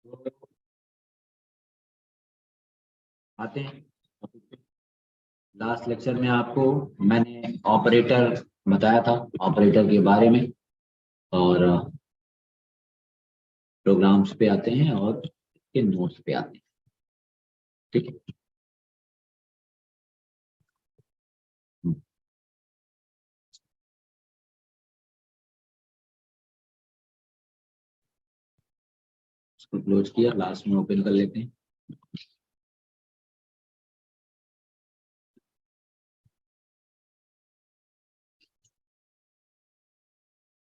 तो आते हैं लास्ट लेक्चर में आपको मैंने ऑपरेटर बताया था, ऑपरेटर के बारे में, और प्रोग्राम्स पे आते हैं और इसके नोट्स पे आते हैं। ठीक है, इसको क्लोज किया, लास्ट में ओपन कर लेते हैं।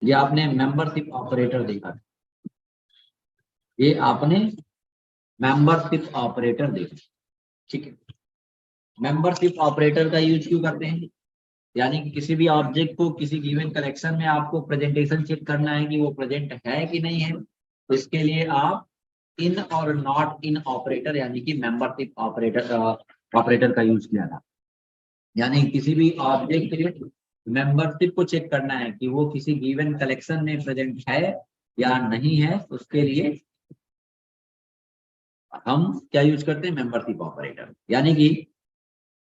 ये आपने मेंबरशिप ऑपरेटर देखा था, ये आपने मेंबरशिप ऑपरेटर देखा। ठीक है, मेंबरशिप ऑपरेटर का यूज क्यों करते हैं? यानी कि किसी भी ऑब्जेक्ट को किसी गिवन कलेक्शन में आपको प्रेजेंटेशन चेक करना है कि वो प्रेजेंट है कि नहीं है, तो इसके लिए आप इन और नॉट इन ऑपरेटर यानी कि मेंबरशिप ऑपरेटर का यूज किया था। यानी किसी भी ऑब्जेक्ट के मेंबरशिप को चेक करना है कि वो किसी गिवन कलेक्शन में प्रेजेंट है या नहीं है, उसके लिए हम क्या यूज करते हैं? Membership operator. यानी कि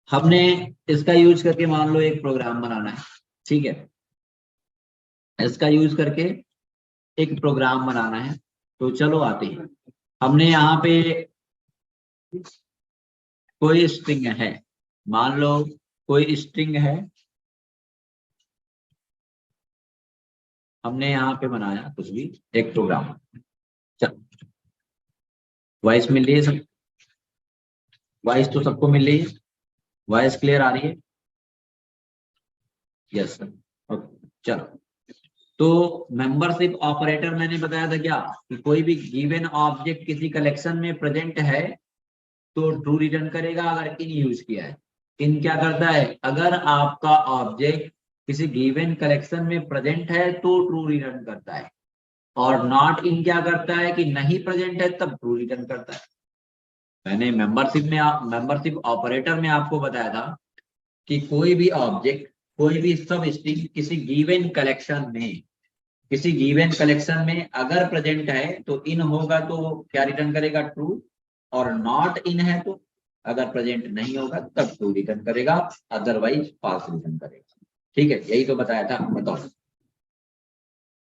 हमने इसका यूज करके मान लो एक प्रोग्राम बनाना है, ठीक है, इसका यूज करके एक प्रोग्राम बनाना है। तो चलो आते हैं, हमने यहाँ पे कोई स्ट्रिंग है, मान लो कोई स्ट्रिंग है, हमने यहाँ पे बनाया कुछ भी एक प्रोग्राम। चलो, वॉइस मिल रही है सब? वॉइस तो सबको मिल रही है? वॉइस क्लियर आ रही है? Yes sir, okay. चलो, तो मेंबरशिप ऑपरेटर मैंने बताया था क्या कि कोई भी गिवन ऑब्जेक्ट किसी कलेक्शन में प्रेजेंट है तो ट्रू रिटर्न करेगा अगर इन यूज किया है। इन क्या करता है? अगर आपका ऑब्जेक्ट किसी गिवन कलेक्शन में प्रेजेंट है तो ट्रू रिटर्न करता है, और नॉट इन क्या करता है कि नहीं प्रेजेंट है तब ट्रू रिटर्न करता है। मैंने मेंबरशिप ऑपरेटर में आपको बताया था कि कोई भी ऑब्जेक्ट, कोई भी सब स्ट्रिंग किसी गिवन कलेक्शन में, किसी गिवन कलेक्शन में अगर प्रेजेंट है तो इन होगा तो क्या रिटर्न करेगा? ट्रू। और नॉट इन है तो अगर प्रेजेंट नहीं होगा तब ट्रू रिटर्न करेगा, अदरवाइज फॉल्स रिटर्न करेगा। ठीक है, यही तो बताया था। बताओ,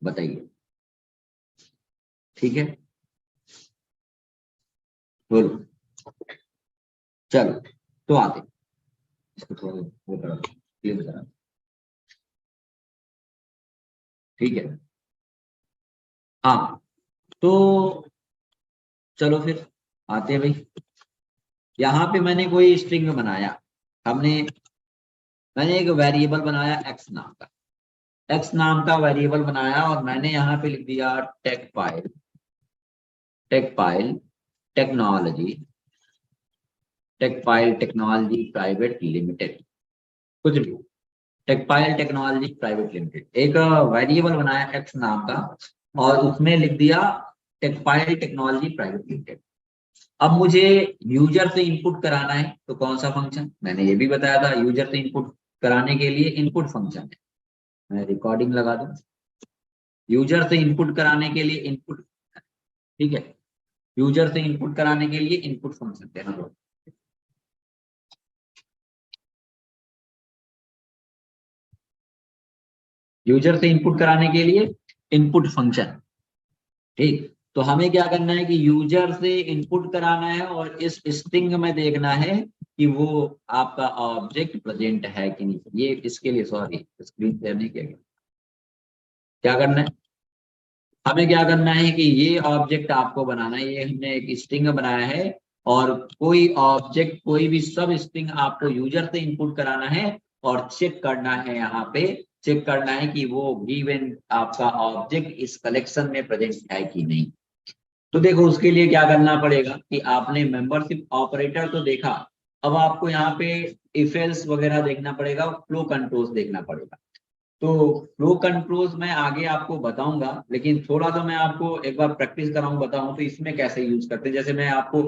बताइए। ठीक है, बोलो। चलो, तो आते हैं। इसको थोड़ा वो करो, क्लीन करा। ठीक है, हाँ, तो चलो फिर आते हैं भाई। यहाँ पे मैंने कोई स्ट्रिंग बनाया, हमने मैंने एक वेरिएबल बनाया एक्स नाम का, एक्स नाम का वेरिएबल बनाया, और मैंने यहाँ पे लिख दिया tech file technology private limited, कुछ भी, tech file technology private limited, एक वेरिएबल बनाया एक्स नाम का, और उसमें लिख दिया tech file technology private limited. अब मुझे यूजर से इनपुट कराना है तो कौन सा फंक्शन? मैंने ये भी बताया था, यूजर से इनपुट कराने के लिए इनपुट फंक्शन है। मैं रिकॉर्डिंग लगा दूं, यूजर से इनपुट कराने के लिए इनपुट, ठीक है, यूजर से इनपुट कराने के लिए इनपुट फंक्शन देना होगा। यूजर से इनपुट कराने के लिए इनपुट फंक्शन, ठीक। तो हमें क्या करना है कि यूजर से इनपुट कराना है और इस स्ट्रिंग में देखना है कि वो आपका ऑब्जेक्ट प्रेजेंट है कि नहीं। ये इसके लिए, सॉरी स्क्रीन शेयर नहीं किया गया। क्या करना है? हमें क्या करना है कि ये ऑब्जेक्ट आपको बनाना है, ये हमने एक स्ट्रिंग बनाया है, और कोई ऑब्जेक्ट, कोई भी सब स्ट्रिंग आपको यूजर से इनपुट कराना है, और चेक करना है, यहाँ पे चेक करना है कि वो गिवन आपका ऑब्जेक्ट इस कलेक्शन में प्रेजेंट है कि नहीं। तो देखो, उसके लिए क्या करना पड़ेगा कि आपने मेंबरशिप ऑपरेटर तो देखा, अब आपको यहाँ पे इफ एल्स वगैरह देखना पड़ेगा, फ्लो कंट्रोल्स देखना पड़ेगा। तो फ्लो कंट्रोल्स मैं आगे आपको बताऊंगा, लेकिन थोड़ा सा मैं आपको एक बार प्रैक्टिस कराऊं, बताऊं तो इसमें कैसे यूज करते हैं। जैसे मैं आपको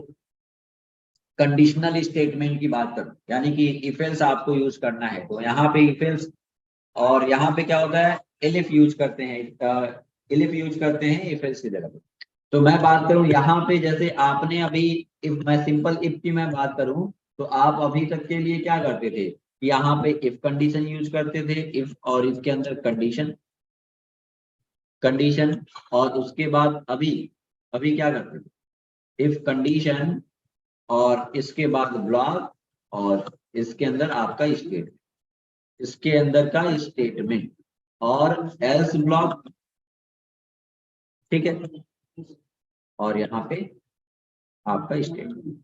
कंडीशनल स्टेटमेंट की बात करूं, यानी कि इफ एल्स आपको यूज करना है, तो यहाँ पे इफ एल्स, और यहाँ पे क्या होता है, एलिफ यूज करते हैं, एलिफ यूज करते हैं इफ एल्स की जगह पे। तो मैं बात करूं यहाँ पे, जैसे आपने अभी इफ, मैं सिंपल इफ की मैं बात करूं तो आप अभी तक के लिए क्या करते थे, यहाँ पे इफ कंडीशन यूज करते थे, इफ और इसके अंदर कंडीशन कंडीशन, और उसके बाद अभी अभी क्या करते थे, इफ कंडीशन और इसके बाद ब्लॉक और इसके अंदर आपका स्टेटमेंट, इसके अंदर का स्टेटमेंट और एल्स ब्लॉक, ठीक है, और यहाँ पे आपका स्टेटमेंट,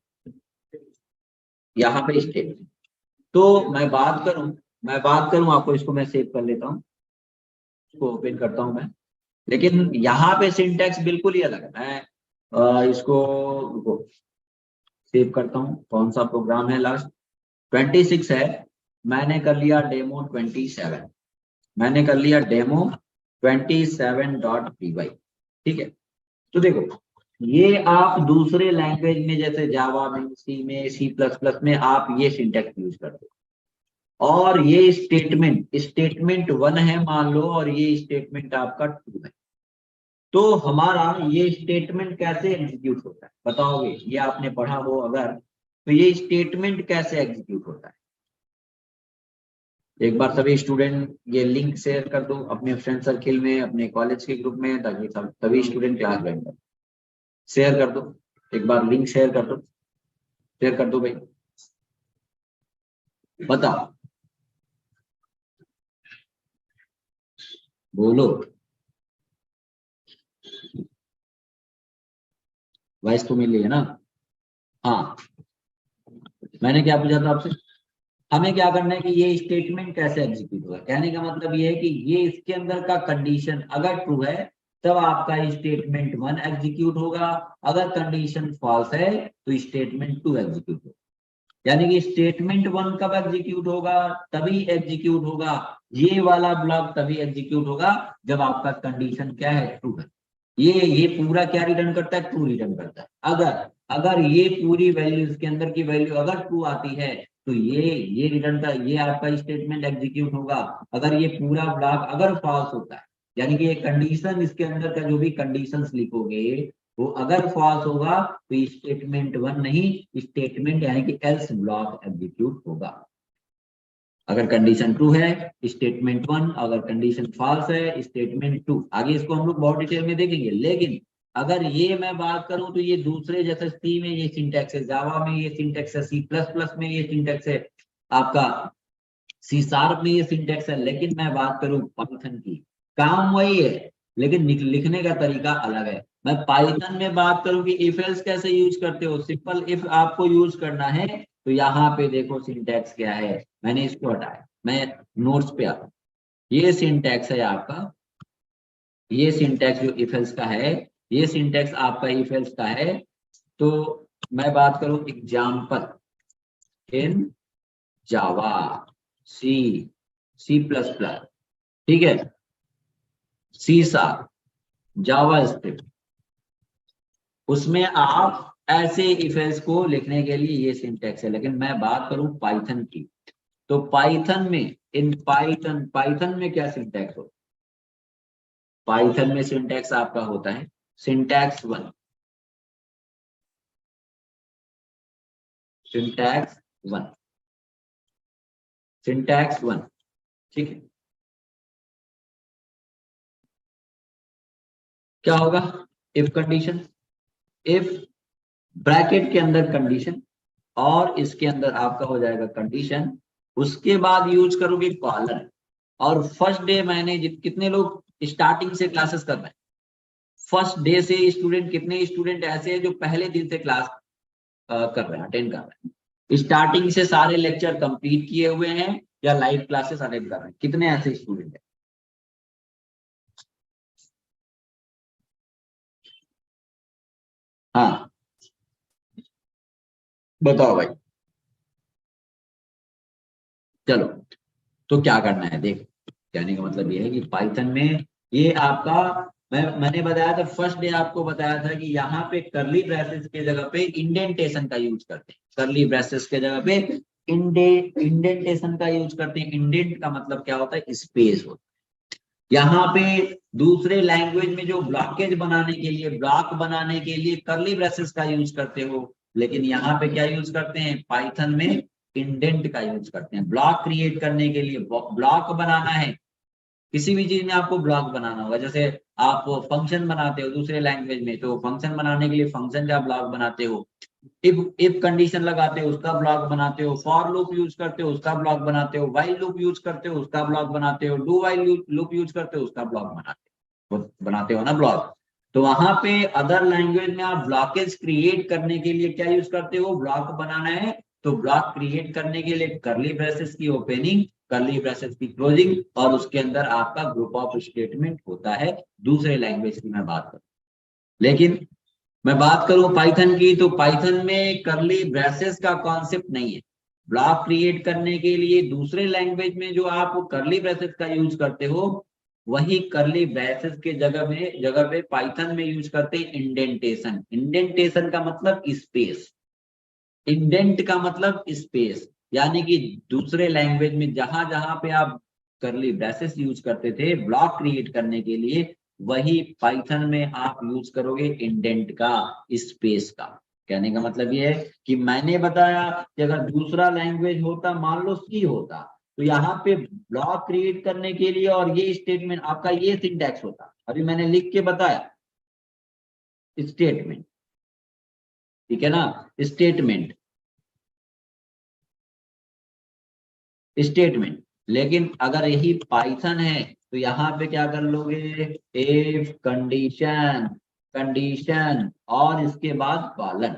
यहाँ पे स्टेटमेंट। तो मैं बात करूं आपको, इसको मैं सेव कर लेता हूँ, इसको ओपन करता हूं मैं, लेकिन यहाँ पे सिंटैक्स बिल्कुल ही अलग है। मैं इसको सेव करता हूँ, कौन सा प्रोग्राम है, लास्ट 26 है, मैंने कर लिया डेमो 27, मैंने कर लिया डेमो 27.py, ठीक है। तो देखो, ये आप दूसरे लैंग्वेज में जैसे जावा में, सी में, C++ में आप ये सिंटैक्स यूज करते हो, और ये स्टेटमेंट 1 है मान लो, और ये स्टेटमेंट आपका 2 है। तो हमारा ये स्टेटमेंट कैसे एग्जीक्यूट होता है बताओगे, ये आपने पढ़ा हो अगर, तो ये स्टेटमेंट कैसे एग्जीक्यूट होता है। एक बार सभी स्टूडेंट ये लिंक शेयर कर दो अपने फ्रेंड सर्किल में, अपने कॉलेज के ग्रुप में, ताकि सभी स्टूडेंट क्लास ज्वाइन कर, शेयर कर दो, एक बार लिंक शेयर कर दो, शेयर कर दो भाई, बताओ, बोलो, वॉइस तो मिल रही है ना। हाँ, मैंने क्या पूछा था आपसे, हमें क्या करना है कि ये स्टेटमेंट कैसे एग्जीक्यूट होगा, कहने का मतलब ये है कि ये इसके अंदर का कंडीशन अगर ट्रू है तब आपका स्टेटमेंट 1 एग्जीक्यूट होगा, अगर कंडीशन फॉल्स है तो स्टेटमेंट 2 एग्जीक्यूट होगा। यानी कि स्टेटमेंट 1 कब एग्जीक्यूट होगा, तभी एग्जीक्यूट होगा, ये वाला ब्लॉक तभी एग्जीक्यूट होगा जब आपका कंडीशन क्या है, ट्रू है। ये पूरा क्या रिटर्न करता है, ट्रू रिटर्न करता है। अगर अगर ये पूरी वैल्यू, इसके अंदर की वैल्यू अगर ट्रू आती है तो ये रिटर्न का, ये आपका स्टेटमेंट एग्जीक्यूट होगा। अगर ये पूरा ब्लॉक अगर फॉल्स होता है, यानी कि ये कंडीशन, इसके अंदर का जो भी कंडीशंस लिखोगे वो अगर फॉल्स होगा तो स्टेटमेंट 1 नहीं, स्टेटमेंट यानी कि एल्स ब्लॉक एग्जीक्यूट होगा। अगर कंडीशन ट्रू है स्टेटमेंट 1, अगर कंडीशन फॉल्स है स्टेटमेंट 2। आगे इसको हम लोग बहुत डिटेल में देखेंगे, लेकिन अगर ये मैं बात करूं तो ये दूसरे जैसे सी में ये सिंटैक्स है, जावा में ये सिंटैक्स है, C++ में ये सिंटैक्स है, आपका C# में ये सिंटैक्स है, लेकिन मैं बात करूं पाइथन की, काम वही है लेकिन लिखने का तरीका अलग है। मैं पाइथन में बात करूं कि इफ एल्स कैसे यूज करते हो, सिंपल इफ आपको यूज करना है तो यहाँ पे देखो सिंटैक्स क्या है, मैंने इसको हटाया, मैं नोट्स पे आता हूं। ये सिंटैक्स है आपका, ये सिंटैक्स जो इफ एल्स का है, ये सिंटैक्स आपका इफ एल्स का है। तो मैं बात करूं एग्जाम्पल इन जावा, C++, ठीक है, C#, जावा स्क्रिप्ट, उसमें आप ऐसे इफ एल्स को लिखने के लिए ये सिंटैक्स है। लेकिन मैं बात करूं पाइथन की, तो पाइथन में, इन पाइथन में क्या सिंटैक्स हो, पाइथन में सिंटैक्स आपका होता है सिंटैक्स 1, सिंटैक्स 1, सिंटैक्स 1, ठीक है। क्या होगा, इफ कंडीशन, इफ ब्रैकेट के अंदर कंडीशन और इसके अंदर आपका हो जाएगा कंडीशन, उसके बाद यूज करोगे कॉलन। और फर्स्ट डे मैंने कितने लोग स्टार्टिंग से क्लासेस कर रहे हैं, फर्स्ट डे से स्टूडेंट, कितने स्टूडेंट ऐसे हैं जो पहले दिन से क्लास कर रहे हैं, अटेंड कर रहे हैं, स्टार्टिंग से सारे लेक्चर कंप्लीट किए हुए हैं या लाइव क्लासेस अटेंड कर रहे हैं, कितने ऐसे स्टूडेंट हैं। हाँ, बताओ भाई, चलो। तो क्या करना है, देख, कहने का मतलब ये है कि पाइथन में ये आपका, मैंने बताया था फर्स्ट डे, आपको बताया था कि यहाँ पे करली ब्रेसेस के जगह पे इंडेंटेशन का यूज करते हैं, करली ब्रेसेस के जगह पे इंडेंटेशन का यूज करते हैं। इंडेंट का मतलब क्या होता है, स्पेस होता है। यहाँ पे दूसरे लैंग्वेज में जो ब्लॉकेज बनाने के लिए, ब्लॉक बनाने के लिए कर्ली ब्रेसेस का यूज करते हो, लेकिन यहाँ पे क्या यूज करते हैं, पाइथन में इंडेंट का यूज करते हैं। ब्लॉक क्रिएट करने के लिए, ब्लॉक बनाना है, किसी भी चीज में आपको ब्लॉक बनाना होगा। जैसे आप फंक्शन बनाते हो दूसरे लैंग्वेज में, तो फंक्शन बनाने के लिए फंक्शन का ब्लॉक बनाते हो, इफ कंडीशन लगाते हो उसका ब्लॉक बनाते हो, फॉर लूप यूज करते हो उसका ब्लॉक बनाते हो, व्हाइल लूप यूज करते हो उसका ब्लॉक बनाते हो, डू व्हाइल लूप यूज करते हो उसका ब्लॉक बनाते हो ना ब्लॉक। तो वहां पे अदर लैंग्वेज में आप ब्लॉकेज क्रिएट करने के लिए क्या यूज करते हो, ब्लॉक बनाना है तो ब्लॉक क्रिएट करने के लिए कर्ली ब्रेसेस की ओपनिंग, कर्ली ब्रेसेस की क्लोजिंग, और उसके अंदर आपका ग्रुप ऑफ स्टेटमेंट होता है। दूसरे लैंग्वेज की मैं बात करूं, लेकिन मैं बात करूं पाइथन की, तो पाइथन में कर्ली ब्रेसेस का कॉन्सेप्ट नहीं है। ब्लॉक क्रिएट करने के लिए दूसरे लैंग्वेज में जो आप कर्ली ब्रेसेस का यूज करते हो, वही कर्ली ब्रेसेस के जगह पे पाइथन में यूज करते हैं इंडेंटेशन। इंडेंटेशन का मतलब स्पेस, इंडेंट का मतलब स्पेस, यानी कि दूसरे लैंग्वेज में जहां जहां पे आप कर्ली ब्रेसेस यूज करते थे ब्लॉक क्रिएट करने के लिए, वही पाइथन में आप यूज करोगे इंडेंट का, स्पेस का। कहने का मतलब ये है कि मैंने बताया कि अगर दूसरा लैंग्वेज होता, मान लो सी होता, तो यहाँ पे ब्लॉक क्रिएट करने के लिए और ये स्टेटमेंट आपका ये सिंटैक्स होता। अभी मैंने लिख के बताया स्टेटमेंट, ठीक है ना, स्टेटमेंट स्टेटमेंट। लेकिन अगर यही पाइथन है तो यहाँ पे क्या कर लोगे, इफ कंडीशन, कंडीशन और इसके बाद कॉलन,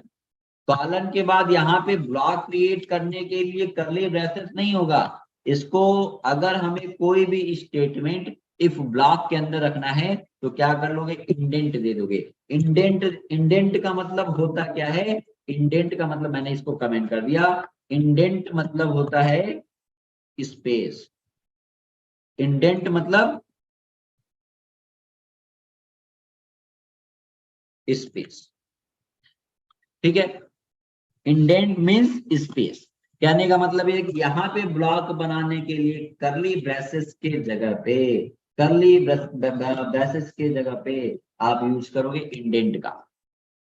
कॉलन के बाद यहाँ पे ब्लॉक क्रिएट करने के लिए कर्ली ब्रेसेस नहीं होगा। इसको अगर हमें कोई भी स्टेटमेंट इफ ब्लॉक के अंदर रखना है तो क्या कर लोगे, इंडेंट दे दोगे। इंडेंट, इंडेंट का मतलब होता क्या है, इंडेंट का मतलब मैंने इसको कमेंट कर दिया, इंडेंट मतलब होता है स्पेस। इंडेंट मतलब स्पेस, ठीक है। Indent means space. कहने का मतलब ये कि यहाँ पे ब्लॉक बनाने के लिए कर्ली ब्रेसेस के जगह पे, कर्ली ब्रेसेस के जगह पे आप यूज करोगे इंडेंट का,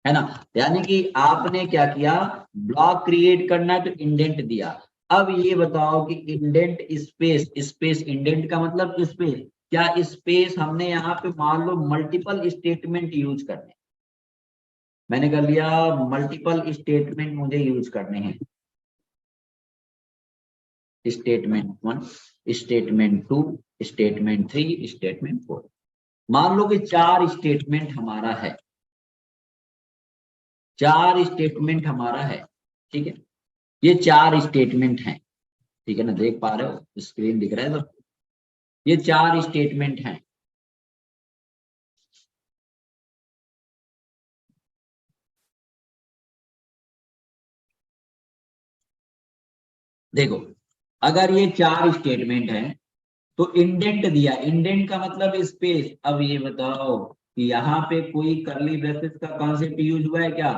है ना। यानी कि आपने क्या किया, ब्लॉक क्रिएट करना है तो इंडेंट दिया। अब ये बताओ कि इंडेंट स्पेस, स्पेस इंडेंट का मतलब स्पेस, क्या स्पेस हमने यहाँ पे मान लो मल्टीपल स्टेटमेंट यूज करने, मैंने कर लिया मल्टीपल स्टेटमेंट मुझे यूज करने हैं, स्टेटमेंट 1, स्टेटमेंट 2, स्टेटमेंट 3, स्टेटमेंट 4। मान लो कि 4 स्टेटमेंट हमारा है, 4 स्टेटमेंट हमारा है, ठीक है। ये 4 स्टेटमेंट हैं, ठीक है ना, देख पा रहे हो स्क्रीन दिख रहा है तो, ये 4 स्टेटमेंट हैं। देखो, अगर ये 4 स्टेटमेंट हैं तो इंडेंट दिया, इंडेंट का मतलब स्पेस। अब ये बताओ कि यहाँ पे कोई कर्ली ब्रेसेस का कॉन्सेप्ट यूज हुआ है क्या,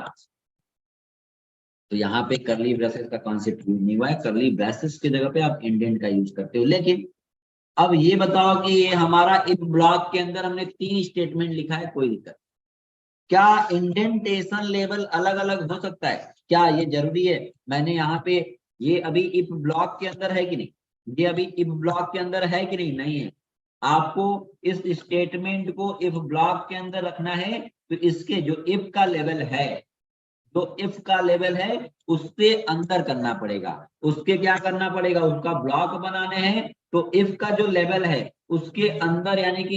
तो यहाँ पे कर्ली ब्रेसेस का कॉन्सेप्ट यूज नहीं हुआ है। कर्ली ब्रेसेस की जगह पे आप इंडेंट का यूज करते हो। लेकिन अब ये बताओ कि ये हमारा इफ ब्लॉक के अंदर हमने 3 स्टेटमेंट लिखा है, कोई दिक्कत, क्या इंडेंटेशन लेवल अलग अलग हो सकता है, क्या ये जरूरी है। मैंने यहाँ पे, ये अभी इफ ब्लॉक के अंदर है कि नहीं, ये अभी इफ ब्लॉक के अंदर है कि नहीं, नहीं है। आपको इस स्टेटमेंट को इफ ब्लॉक के अंदर रखना है तो इसके जो इफ का लेवल है, तो इफ का लेवल है उससे अंदर करना पड़ेगा, उसके क्या करना पड़ेगा, उसका ब्लॉक बनाने हैं तो इफ का जो लेवल है उसके अंदर, यानी कि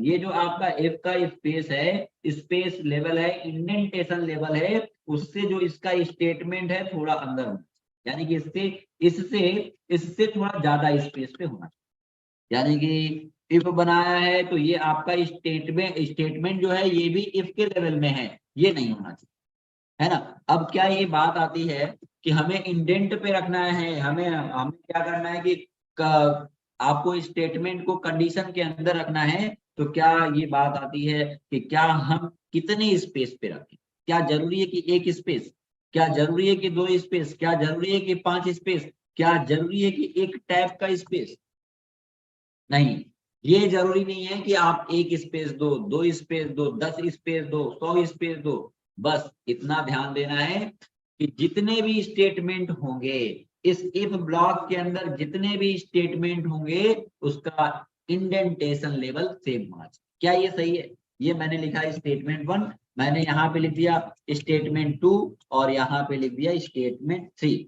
ये जो आपका इफ का स्पेस है, स्पेस लेवल है, इंडेंटेशन लेवल है, उससे जो इसका स्टेटमेंट है थोड़ा अंदर होना, यानी कि इससे इससे इससे थोड़ा ज्यादा स्पेस पे होना, यानी कि इफ बनाया है तो ये आपका स्टेटमेंट जो है ये भी इफ के लेवल में है, ये नहीं होना चाहिए, है ना। अब क्या ये बात आती है कि हमें इंडेंट पे रखना है, हमें हमें क्या करना है कि आपको स्टेटमेंट को कंडीशन के अंदर रखना है, तो क्या ये बात आती है कि क्या हम कितने स्पेस पे रखें, क्या जरूरी है कि 1 स्पेस, क्या जरूरी है कि 2 स्पेस, क्या जरूरी है कि 5 स्पेस, क्या जरूरी है कि 1 टैब का स्पेस, नहीं। ये जरूरी नहीं है कि आप एक स्पेस दो, दो स्पेस दो, 10 स्पेस दो, 100 स्पेस दो। बस इतना ध्यान देना है कि जितने भी स्टेटमेंट होंगे इस इफ ब्लॉक के अंदर, जितने भी स्टेटमेंट होंगे उसका इंडेंटेशन लेवल सेम होना चाहिए। क्या ये सही है? ये मैंने लिखा है स्टेटमेंट 1, मैंने यहाँ पे लिख दिया स्टेटमेंट 2 और यहाँ पे लिख दिया स्टेटमेंट 3।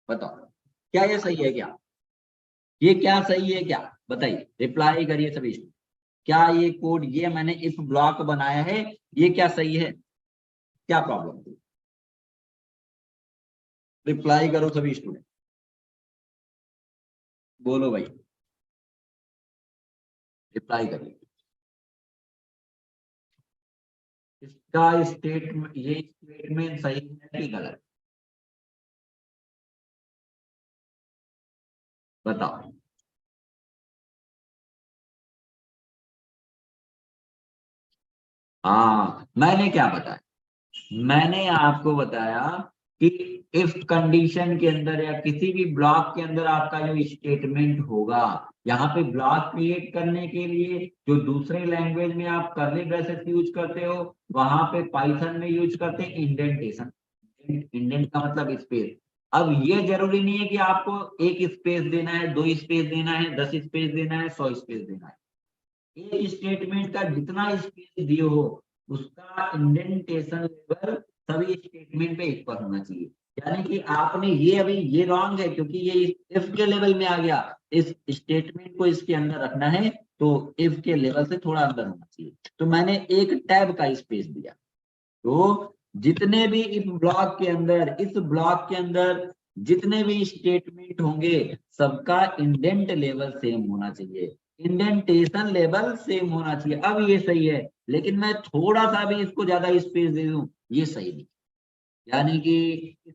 बताओ क्या ये सही है? क्या ये क्या सही है? क्या बताइए, रिप्लाई करिए सभी। क्या ये कोड, ये मैंने इफ ब्लॉक बनाया है, ये क्या सही है? क्या प्रॉब्लम? रिप्लाई करो सभी स्टूडेंट, बोलो भाई, रिप्लाई करिए। इसका स्टेटमेंट, ये स्टेटमेंट सही है कि गलत? बताओ। हाँ, मैंने क्या बताया? मैंने आपको बताया कि इफ कंडीशन के अंदर या किसी भी ब्लॉक के अंदर आपका जो स्टेटमेंट होगा, यहाँ पे ब्लॉक क्रिएट करने के लिए जो दूसरे लैंग्वेज में आप कर्ली ब्रेसेस यूज करते हो, वहां पे पाइथन में यूज करते हैं इंडेंटेशन। इंडेंट का मतलब स्पेस। अब ये जरूरी नहीं है कि आपको एक स्पेस देना है, दो स्पेस देना है, 10 स्पेस देना है, 100 स्पेस देना है। एक स्टेटमेंट का जितना स्पेस दिए हो उसका इंडेंटेशन लेवल सभी स्टेटमेंट पे इक्वल होना चाहिए। यानी कि आपने ये अभी ये रॉन्ग है क्योंकि ये इफ के लेवल में आ गया। इस स्टेटमेंट को इसके अंदर रखना है तो इफ के लेवल से थोड़ा अंदर होना चाहिए। तो मैंने एक टैब का स्पेस दिया। तो जितने भी इफ ब्लॉक के अंदर, इस ब्लॉक के अंदर जितने भी स्टेटमेंट होंगे सबका इंडेंट लेवल सेम होना चाहिए, इंडेंटेशन लेवल सेम होना चाहिए। अब ये सही है, लेकिन मैं थोड़ा सा भी इसको ज्यादा स्पेस दे दूं, ये सही नहीं। यानी कि इस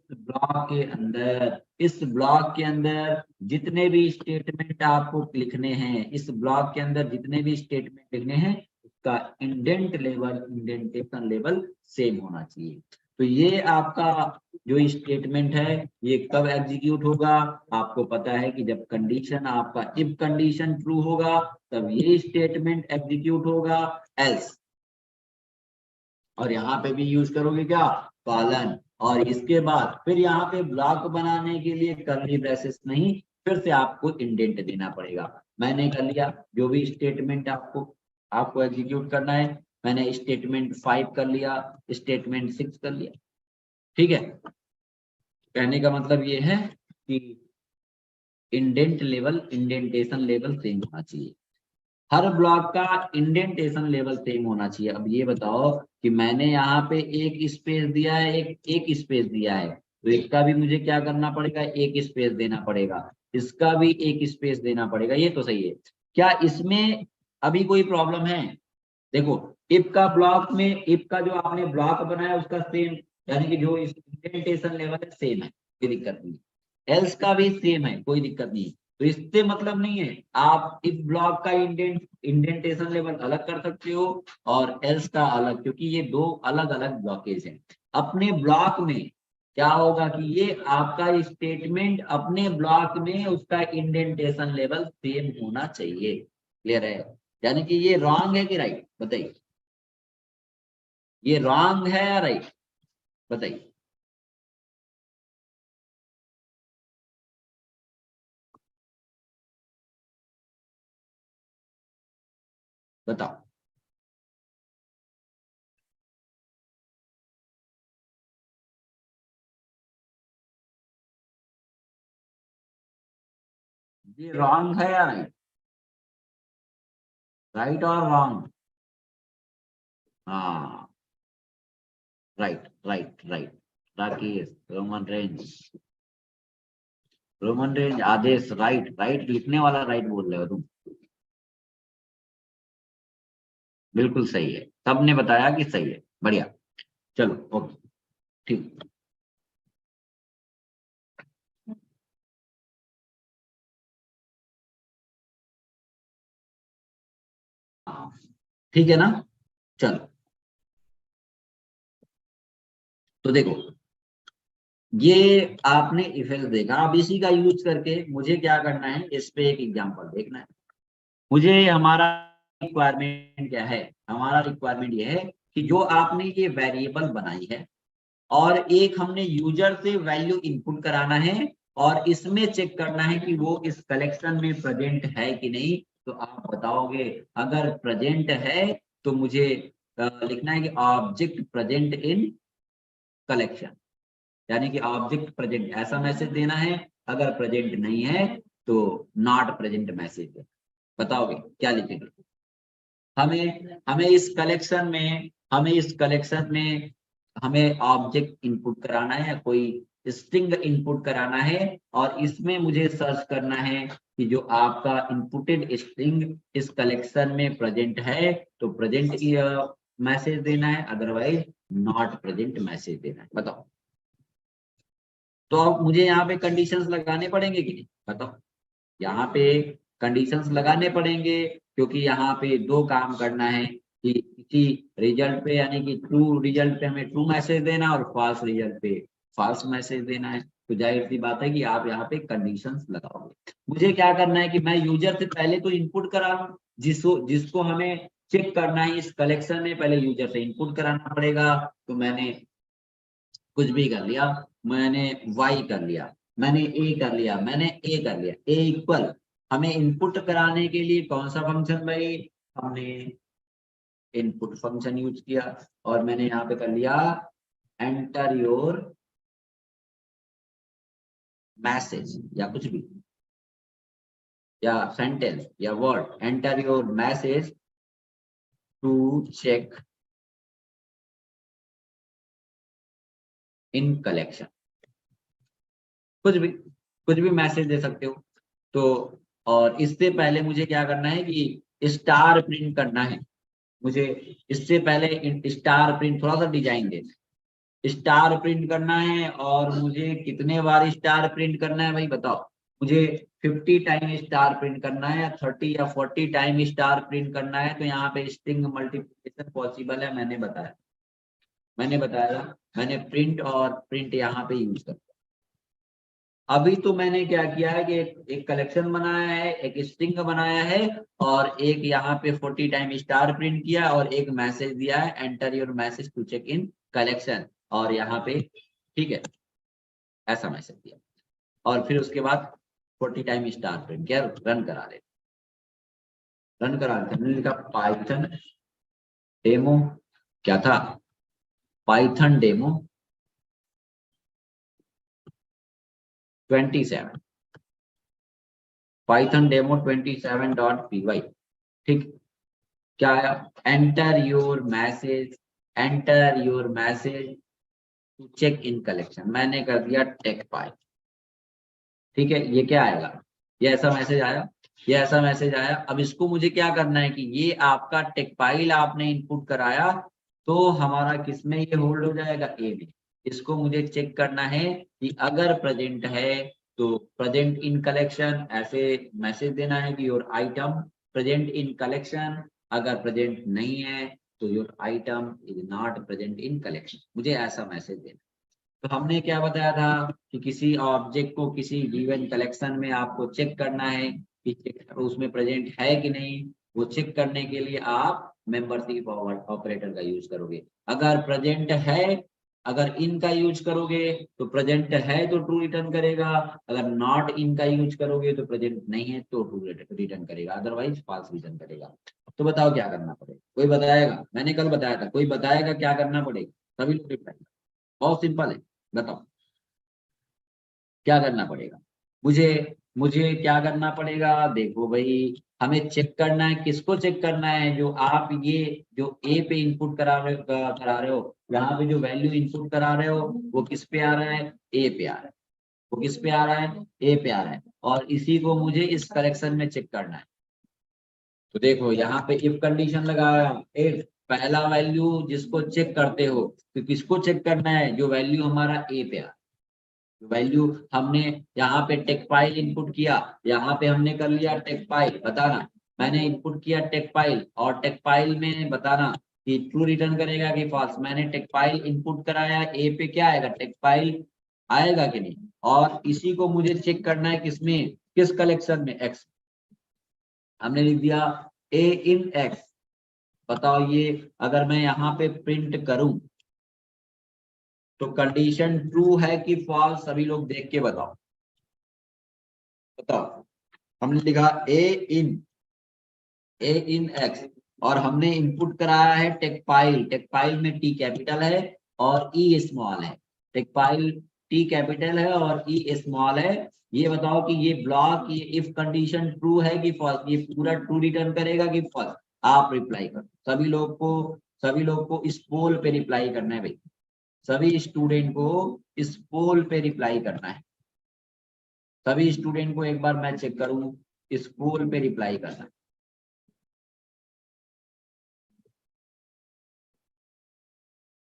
ब्लॉक के अंदर जितने भी स्टेटमेंट आपको लिखने हैं, इस ब्लॉक के अंदर जितने भी स्टेटमेंट लिखने हैं उसका indent level, indentation level same होना चाहिए। तो ये आपका जो स्टेटमेंट है ये कब एग्जीक्यूट होगा? आपको पता है कि जब कंडीशन आपका इफ कंडीशन ट्रू होगा तब ये स्टेटमेंट एग्जीक्यूट होगा। एल्स, और यहाँ पे भी यूज करोगे क्या? कॉलन। और इसके बाद फिर यहाँ पे ब्लॉक बनाने के लिए कर्ली ब्रेसेस नहीं, फिर से आपको इंडेंट देना पड़ेगा। मैंने कर लिया जो भी स्टेटमेंट आपको आपको एग्जीक्यूट करना है। मैंने स्टेटमेंट 5 कर लिया, स्टेटमेंट 6 कर लिया। ठीक है, कहने का मतलब ये है कि indent level, indentation level same होना चाहिए। हर ब्लॉक का इंडेंटेशन लेवल सेम होना चाहिए। अब ये बताओ कि मैंने यहाँ पे एक स्पेस दिया है, एक स्पेस दिया है, तो इसका भी मुझे क्या करना पड़ेगा? एक स्पेस देना पड़ेगा। इसका भी एक स्पेस देना पड़ेगा। ये तो सही है। क्या इसमें अभी कोई प्रॉब्लम है? देखो, इफ का ब्लॉक में, इफ का जो आपने ब्लॉक बनाया उसका सेम, यानी कि जो इंडेंटेशन लेवल है सेम है, कोई दिक्कत नहीं। एल्स का भी सेम है, कोई दिक्कत नहीं। तो इससे मतलब नहीं है, आप इफ ब्लॉक का इंडेंटेशन लेवल अलग कर सकते हो और एल्स का अलग, क्योंकि ये दो अलग अलग ब्लॉकेज हैं। अपने ब्लॉक में क्या होगा कि ये आपका स्टेटमेंट अपने ब्लॉक में उसका इंडेंटेशन लेवल सेम होना चाहिए। क्लियर है? यानी कि ये रॉन्ग है कि राइट? बताइए, ये रॉन्ग है या राइट? बताइए। बताओ। ये रॉन्ग है या राइट? राइट और रॉन्ग? हाँ, right right right. Rakesh, Roman range, Roman range, Adesh, right right लिखने वाला राइट बोल रहे हो तुम। बिल्कुल सही है, सबने बताया कि सही है। बढ़िया। चलो, ओके, ठीक। हाँ, ठीक है ना? चलो, तो देखो, ये आपने इफेक्ट देखा। अब इसी का यूज करके मुझे क्या करना है, इस पे एक एग्जांपल देखना है। मुझे हमारा रिक्वायरमेंट क्या है, हमारा रिक्वायरमेंट ये है कि जो आपने ये वेरिएबल बनाई है और एक हमने यूजर से वैल्यू इनपुट कराना है और इसमें चेक करना है कि वो इस कलेक्शन में प्रेजेंट है कि नहीं। तो आप बताओगे अगर प्रेजेंट है तो मुझे लिखना है कि ऑब्जेक्ट प्रेजेंट इन कलेक्शन, यानी कि ऑब्जेक्ट प्रेजेंट ऐसा मैसेज देना है। अगर प्रेजेंट नहीं है तो नॉट प्रेजेंट मैसेज देना। बताओगे क्या लिखेंगे? हमें हमें इस कलेक्शन में हमें ऑब्जेक्ट इनपुट कराना है या कोई स्ट्रिंग इनपुट कराना है और इसमें मुझे सर्च करना है कि जो आपका इनपुटेड स्ट्रिंग इस कलेक्शन में प्रेजेंट है तो प्रेजेंट मैसेज देना है, अदरवाइज नॉट प्रेजेंट मैसेज देना है। बताओ। तो अब मुझे यहाँ पे कंडीशंस लगाने पड़ेंगे कि नहीं? बताओ। यहाँ पे कंडीशंस लगाने पड़ेंगे क्योंकि यहाँ पे दो काम करना है कि किसी रिजल्ट पे यानी कि ट्रू रिजल्ट पे हमें ट्रू मैसेज देना और फॉल्स रिजल्ट पे फॉल्स मैसेज देना है। तो जाहिर सी बात है कि आप यहाँ पे कंडीशंस लगाओगे। मुझे क्या करना है कि मैं यूजर से पहले तो इनपुट करा लूं, जिसको हमें चेक करना है इस कलेक्शन में पहले यूजर से इनपुट कराना पड़ेगा। तो मैंने कुछ भी कर लिया, मैंने y कर लिया, मैंने a कर लिया, मैंने a कर लिया। a इक्वल हमें इनपुट कराने के लिए कौन सा फंक्शन भाई? हमने इनपुट फंक्शन यूज किया और मैंने यहाँ पे कर लिया एंटर योर मैसेज या कुछ भी या सेंटेंस या word, enter your message to check in collection. कुछ भी मैसेज दे सकते हो। तो और इससे पहले मुझे क्या करना है कि स्टार प्रिंट करना है। मुझे इससे पहले स्टार प्रिंट थोड़ा सा डिजाइन देना है, स्टार प्रिंट करना है और मुझे कितने बार स्टार प्रिंट करना है भाई बताओ। मुझे 50 टाइम स्टार प्रिंट करना है या 30 या 40 टाइम स्टार प्रिंट करना है। तो यहाँ पे स्ट्रिंग मल्टीप्लिकेशन पॉसिबल है, मैंने बताया मैंने प्रिंट और प्रिंट यहाँ पे यूज कर। अभी तो मैंने क्या किया है कि एक कलेक्शन बनाया है, एक स्ट्रिंग बनाया है और एक यहाँ पे 40 टाइम स्टार प्रिंट किया और एक मैसेज दिया है enter your message to check in collection और यहाँ पे ठीक है ऐसा मैसेज दिया और फिर उसके बाद 40 टाइम स्टार प्रिंट किया, रन करा लेते। मैंने लिखा पाइथन डेमो, क्या था? Python demo 27, Python demo 27.py। ठीक, क्या आया? Enter your message to check in collection. मैंने कर दिया टेक पाई। ठीक है, ये क्या आएगा? ये ऐसा मैसेज आया, ये ऐसा मैसेज आया। अब इसको मुझे क्या करना है कि ये आपका टेक फाइल आपने इनपुट कराया तो हमारा किस में ये होल्ड हो जाएगा? ए में। इसको मुझे चेक करना है कि अगर प्रेजेंट है तो प्रेजेंट इन कलेक्शन ऐसे मैसेज देना है कि your item present in collection. अगर प्रेजेंट नहीं है तो your item is not present in collection, मुझे ऐसा मैसेज देना। तो हमने क्या बताया था कि किसी ऑब्जेक्ट को किसी गिवन कलेक्शन में आपको चेक करना है कि उसमें प्रेजेंट है कि नहीं। वो चेक करने के लिए आप मेंबरशिप ऑपरेटर का यूज करोगे। अगर प्रेजेंट है, अगर इन का यूज करोगे तो प्रेजेंट है तो ट्रू रिटर्न करेगा, अगर नॉट इन का यूज करोगे तो प्रेजेंट नहीं है तो ट्रू रिटर्न करेगा, अदरवाइज फॉल्स रिटर्न करेगा। तो बताओ क्या करना पड़ेगा? कोई बताएगा? मैंने कल बताया था, कोई बताएगा क्या करना पड़ेगा? सभी लोग रिप्लाई। बहुत सिंपल है, बताओ क्या करना पड़ेगा। मुझे मुझे क्या करना पड़ेगा? देखो भाई, हमें चेक करना है, किसको चेक करना है? जो आप ये जो ए पे इनपुट करा रहे हो, यहाँ पे जो वैल्यू इनपुट करा रहे हो वो किस पे आ रहा है? ए पे आ रहा है। वो किस पे आ रहा है? ए पे आ रहा है और इसी को मुझे इस कलेक्शन में चेक करना है। तो देखो यहाँ पे इफ कंडीशन लगाया, इफ पहला वैल्यू जिसको चेक करते हो तो किसको चेक करना है? जो वैल्यू हमारा ए पे आ, वैल्यू हमने यहाँ पे टेक फाइल इनपुट किया, यहाँ पे हमने कर लिया टेक फाइल। बताना मैंने इनपुट किया टेक फाइल और टेक फाइल में बताना कि ट्रू रिटर्न करेगा कि फॉल्स। मैंने टेक फाइल इनपुट कराया, ए पे क्या आएगा? टेक फाइल आएगा कि नहीं। और इसी को मुझे चेक करना है किसमें? किस कलेक्शन में? एक्स। हमने लिख दिया ए इन एक्स। बताओ ये अगर मैं यहाँ पे प्रिंट करूं तो कंडीशन ट्रू है कि फॉल्स? सभी लोग देख के बताओ। बताओ, हमने लिखा ए इन एक्स और हमने इनपुट कराया है टेकपाइल। टेकपाइल में टी कैपिटल है और ई स्मॉल है। टेकपाइल टी कैपिटल है और ई स्मॉल है। ये बताओ कि ये ब्लॉक, ये इफ कंडीशन ट्रू है कि फॉल्स? ये पूरा ट्रू रिटर्न करेगा कि फॉल्स? आप रिप्लाई करो। सभी लोग को इस पोल पे रिप्लाई करना है भाई। सभी स्टूडेंट को इस पोल पे रिप्लाई करना है। सभी स्टूडेंट को एक बार मैं चेक करूं, इस पोल पे रिप्लाई करना है।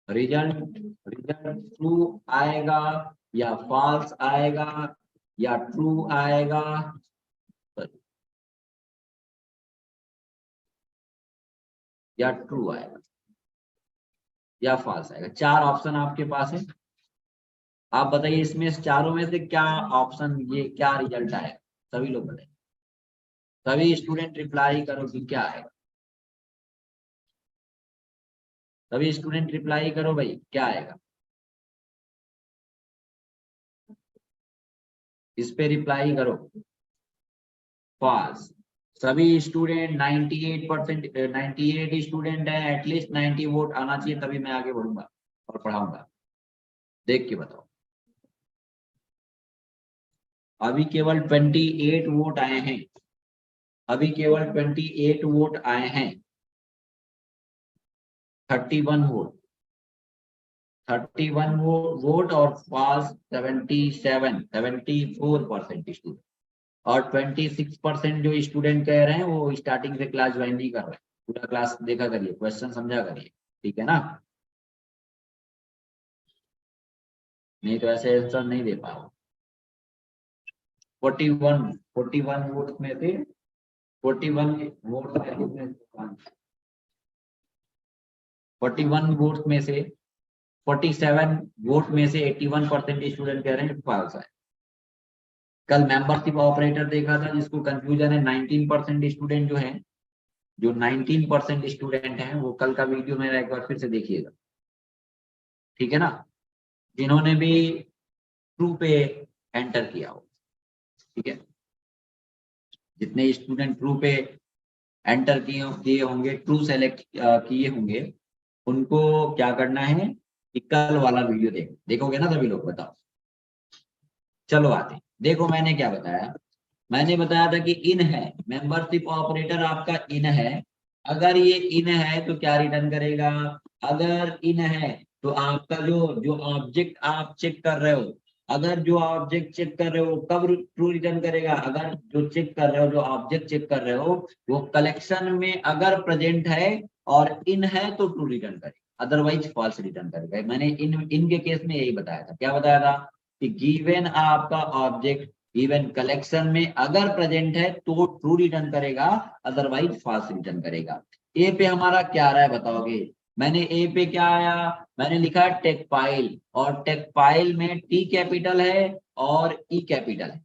रिजल्ट रिजल्ट ट्रू आएगा या फॉल्स आएगा या ट्रू आएगा? या ट्रू आएगा या फॉल्स आएगा? चार ऑप्शन आपके पास है। आप बताइए इसमें चारों में से क्या ऑप्शन, ये क्या रिजल्ट आएगा? सभी लोग बताइए। सभी स्टूडेंट रिप्लाई करो कि क्या आएगा। सभी स्टूडेंट रिप्लाई करो भाई, क्या आएगा? इस पे रिप्लाई करो। फॉल्स। सभी स्टूडेंट 98%, 98 स्टूडेंट है, एटलीस्ट 90 वोट आना चाहिए, तभी मैं आगे बढ़ूंगा और पढ़ाऊंगा। देख के बताओ। अभी केवल 28 वोट आए हैं। अभी केवल 28 वोट आए हैं। 31 वोट, 31 वोट और पास 74% स्टूडेंट। और 26% जो स्टूडेंट कह रहे हैं वो स्टार्टिंग से क्लास ज्वाइन नहीं कर रहे हैं। पूरा क्लास देखा करिए, क्वेश्चन समझा करिए, ठीक है ना? नहीं तो ऐसे आंसर नहीं दे पाओ। 41 वोट में से 41 वोट में 41 वोट में से 47 वोट में से 81% स्टूडेंट कह रहे हैं फॉल्स है। कल मेंबरशिप ऑपरेटर देखा था जिसको कंफ्यूजन है। 19% स्टूडेंट जो है, जो 19% स्टूडेंट हैं, वो कल का वीडियो मेरा एक बार फिर से देखिएगा, ठीक है ना? जिन्होंने भी ट्रू पे एंटर किया हो, ठीक है? जितने स्टूडेंट ट्रू पे एंटर किए होंगे, ट्रू सेलेक्ट किए होंगे, उनको क्या करना है कि कल वाला वीडियो देखोगे ना सभी लोग? बताओ। चलो आते, देखो मैंने क्या बताया। मैंने बताया था कि इन है, मेंबरशिप ऑपरेटर आपका इन है। अगर ये इन है तो क्या रिटर्न करेगा? अगर इन है तो आपका जो जो ऑब्जेक्ट आप चेक कर रहे हो, अगर जो ऑब्जेक्ट चेक कर रहे हो कब ट्रू रिटर्न करेगा? अगर जो चेक कर रहे हो, जो ऑब्जेक्ट चेक कर रहे हो, वो कलेक्शन में अगर प्रेजेंट है और इन है तो ट्रू रिटर्न करेगा, अदरवाइज फॉल्स रिटर्न करेगा। मैंने इन के केस में यही बताया था। क्या बताया था? कि गिवन आपका ऑब्जेक्ट इवन कलेक्शन में अगर प्रेजेंट है तो ट्रू रिटर्न करेगा, अदरवाइज फॉल्स रिटर्न करेगा। ए पे हमारा क्या आ रहा है बताओगे? मैंने ए पे क्या आया? मैंने लिखा टेकपाइल, और टेकपाइल में टी कैपिटल है और ई कैपिटल है।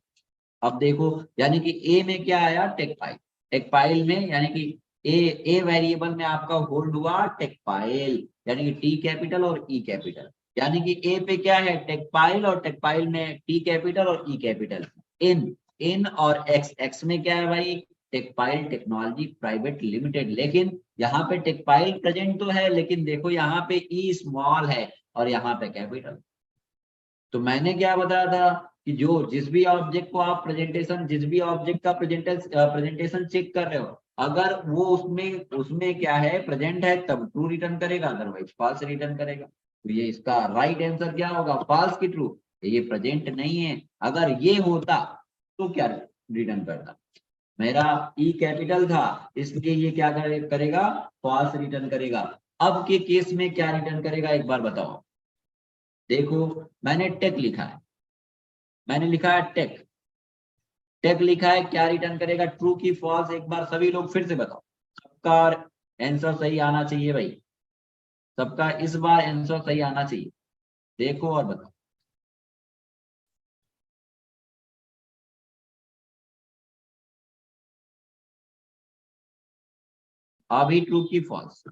अब देखो, यानी कि ए में क्या आया? टेकपाइल। टेकपाइल में यानी कि ए वेरिएबल में आपका होल्ड हुआ टेकपाइल, यानी कि टी कैपिटल और ई कैपिटल। यानी कि ए पे क्या है? टेकपाइल, और टेकपाइल में टी कैपिटल और ई कैपिटल। इन इन और एक्स, एक्स में क्या है भाई? Techpile technology private limited. लेकिन यहाँ पे टेकपाइल प्रेजेंट तो है, लेकिन देखो यहाँ पे ई स्मॉल है और यहाँ पे कैपिटल। तो मैंने क्या बताया था कि जो जिस भी ऑब्जेक्ट को आप प्रेजेंटेशन, जिस भी ऑब्जेक्ट का प्रेजेंटेशन चेक कर रहे हो, अगर वो उसमें उसमें क्या है? प्रेजेंट है, तब ट्रू रिटर्न करेगा, अदरवाइज फॉल्स रिटर्न करेगा। तो ये इसका राइट आंसर क्या होगा? फॉल्स की ट्रू? ये प्रेजेंट नहीं है। अगर ये होता तो क्या रिटर्न करता? मेरा ई कैपिटल था, इसलिए ये क्या करेगा? फॉल्स रिटर्न करेगा। अब के केस में क्या रिटर्न करेगा एक बार बताओ। देखो, मैंने टेक लिखा है, मैंने लिखा है टेक। टेक लिखा है, क्या रिटर्न करेगा? ट्रू की फॉल्स? एक बार सभी लोग फिर से बताओ। सबका आंसर सही आना चाहिए भाई, सबका इस बार आंसर सही आना चाहिए। देखो और बताओ। अभी ट्रू की फॉल्स,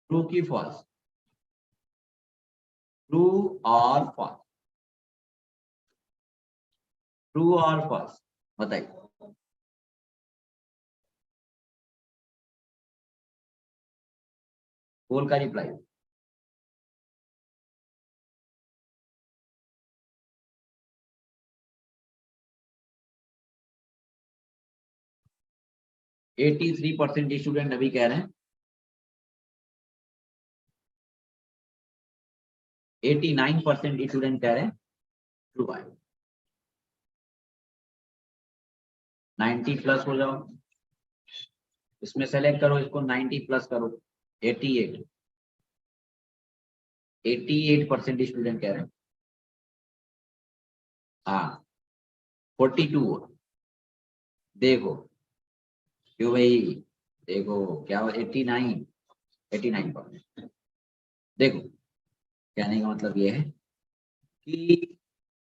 ट्रू की फॉल्स, ट्रू और फॉल्स, ट्रू और फॉल्स बताइए। पोल का रिप्लाई, एटी 3% स्टूडेंट अभी कह रहे हैं, 89% स्टूडेंट कह रहे हैं ट्रू है। 90 प्लस हो जाओ, इसमें सेलेक्ट करो, इसको 90 प्लस करो, 88, 88% स्टूडेंट कह रहे हैं हाँ। 42 देखो, क्यों भाई, देखो क्या 89, 89%। देखो कहने का मतलब ये है कि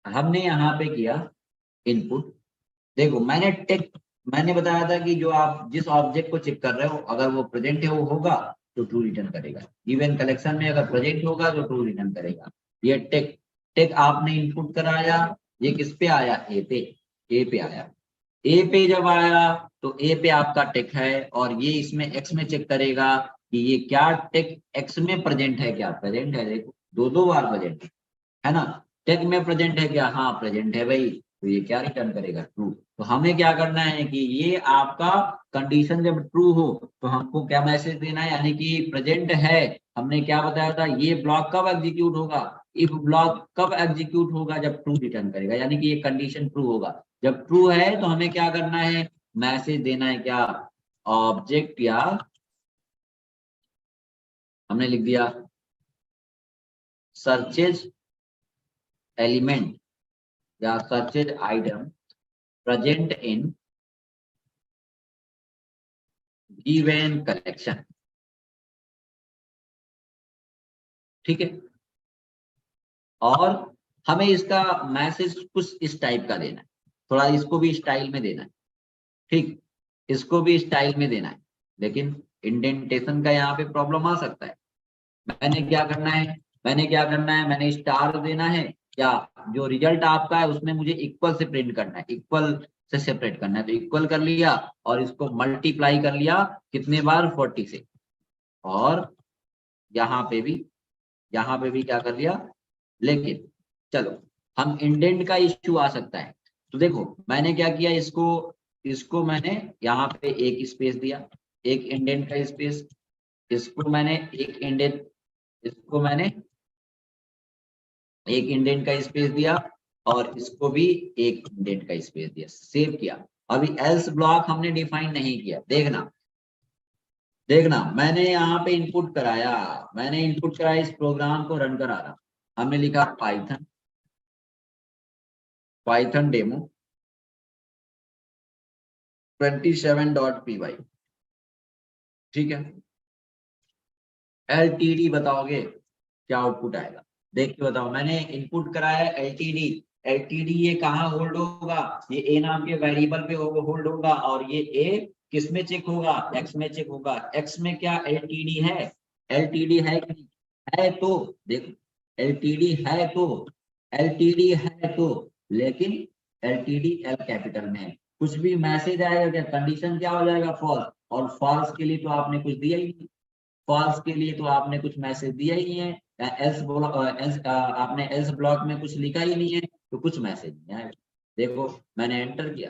हमने यहाँ पे किया इनपुट। देखो मैंने बताया था कि जो आप जिस ऑब्जेक्ट को चेक कर रहे हो अगर वो प्रेजेंट है वो होगा तो ट्रू रिटर्न करेगा। गिवन कलेक्शन में अगर प्रेजेंट होगा तो ट्रू रिटर्न करेगा। ये टेक टेक आपने इनपुट कराया, ये किस पे आया, ए पे आया। ए पे जब आया तो ए पे आपका टेक है और ये इसमें एक्स में चेक करेगा कि ये क्या टेक एक्स में प्रेजेंट है, क्या प्रेजेंट है। देखो दो बार प्रेजेंट है ना। टेक में प्रेजेंट है क्या, हाँ प्रेजेंट है भाई, तो ये क्या रिटर्न करेगा, ट्रू। तो हमें क्या करना है कि ये आपका कंडीशन जब ट्रू हो तो हमको क्या मैसेज देना है, यानी कि प्रेजेंट है। हमने क्या बताया था, ये ब्लॉक कब एग्जीक्यूट होगा, इफ ब्लॉक कब एग्जीक्यूट होगा, जब ट्रू रिटर्न करेगा, यानी कि ये कंडीशन ट्रू होगा। जब ट्रू है तो हमें क्या करना है, मैसेज देना है क्या, ऑब्जेक्ट, या हमने लिख दिया सर्चेज एलिमेंट या searches item present in given collection. ठीक है, और हमें इसका मैसेज कुछ इस टाइप का देना है, थोड़ा इसको भी स्टाइल में देना है। ठीक, इसको भी स्टाइल में देना है, लेकिन इंडेंटेशन का यहाँ पे प्रॉब्लम आ सकता है। मैंने क्या करना है, मैंने स्टार देना है, या जो रिजल्ट आपका है उसमें मुझे इक्वल से प्रिंट करना है, इक्वल से सेपरेट करना है। तो इक्वल कर लिया और इसको मल्टीप्लाई कर लिया कितने बार, 40 से। और यहाँ पे भी क्या कर लिया, लेकिन चलो हम इंडेंट का इश्यू आ सकता है। तो देखो मैंने क्या किया, इसको इसको मैंने यहाँ पे एक स्पेस दिया, एक इंडेंट का स्पेस, इसको मैंने एक इंडेंट, इसको मैंने एक इंडेंट का स्पेस दिया और इसको भी एक इंडेंट का स्पेस दिया, सेव किया। अभी एल्स ब्लॉक हमने डिफाइन नहीं किया। देखना मैंने यहाँ पे इनपुट कराया, इस प्रोग्राम को रन करा रहा। हमने लिखा पाइथन डेमो 27.py। ठीक है, LTD बताओगे क्या आउटपुट आएगा, देख के बताओ। मैंने इनपुट कराया LTD, ये कहाँ होल्ड होगा, ये ए नाम के वेरिएबल पे होल्ड होगा, और ये ए किस में चेक होगा, एक्स में चेक होगा। एक्स में क्या LTD है, कि नहीं है, तो देखो LTD है तो, लेकिन LTD एल कैपिटल में है। कुछ भी मैसेज आएगा क्या, कंडीशन क्या हो जाएगा, फॉल्स। और फॉल्स के लिए तो आपने कुछ दिया ही नहीं, फॉल्स के लिए तो आपने कुछ मैसेज दिया ही नहीं है। आपने एल्स ब्लॉक में कुछ लिखा ही नहीं है, तो कुछ मैसेज नहीं आएगा। देखो मैंने एंटर किया,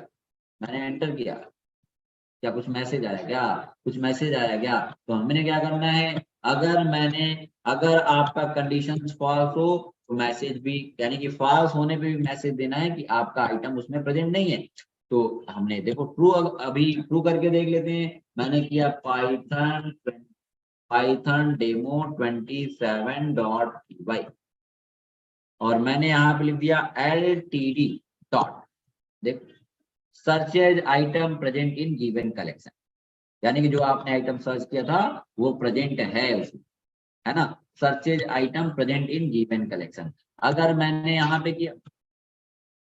क्या कुछ मैसेज आया क्या, तो हमने क्या करना है, अगर आपका कंडीशन फॉल्स हो तो मैसेज भी, यानी कि फॉल्स होने पे भी मैसेज देना है कि आपका आइटम उसमें प्रेजेंट नहीं है। तो हमने देखो ट्रू, अभी ट्रू करके देख लेते हैं। मैंने किया पाइथन डेमो 27.py और मैंने यहाँ पे लिख दिया LTD डॉट, देख searches item present in given collection, यानी कि जो आपने आइटम सर्च किया था वो प्रेजेंट है उसमें, है ना। Searches item present in given collection. अगर मैंने यहाँ पे किया,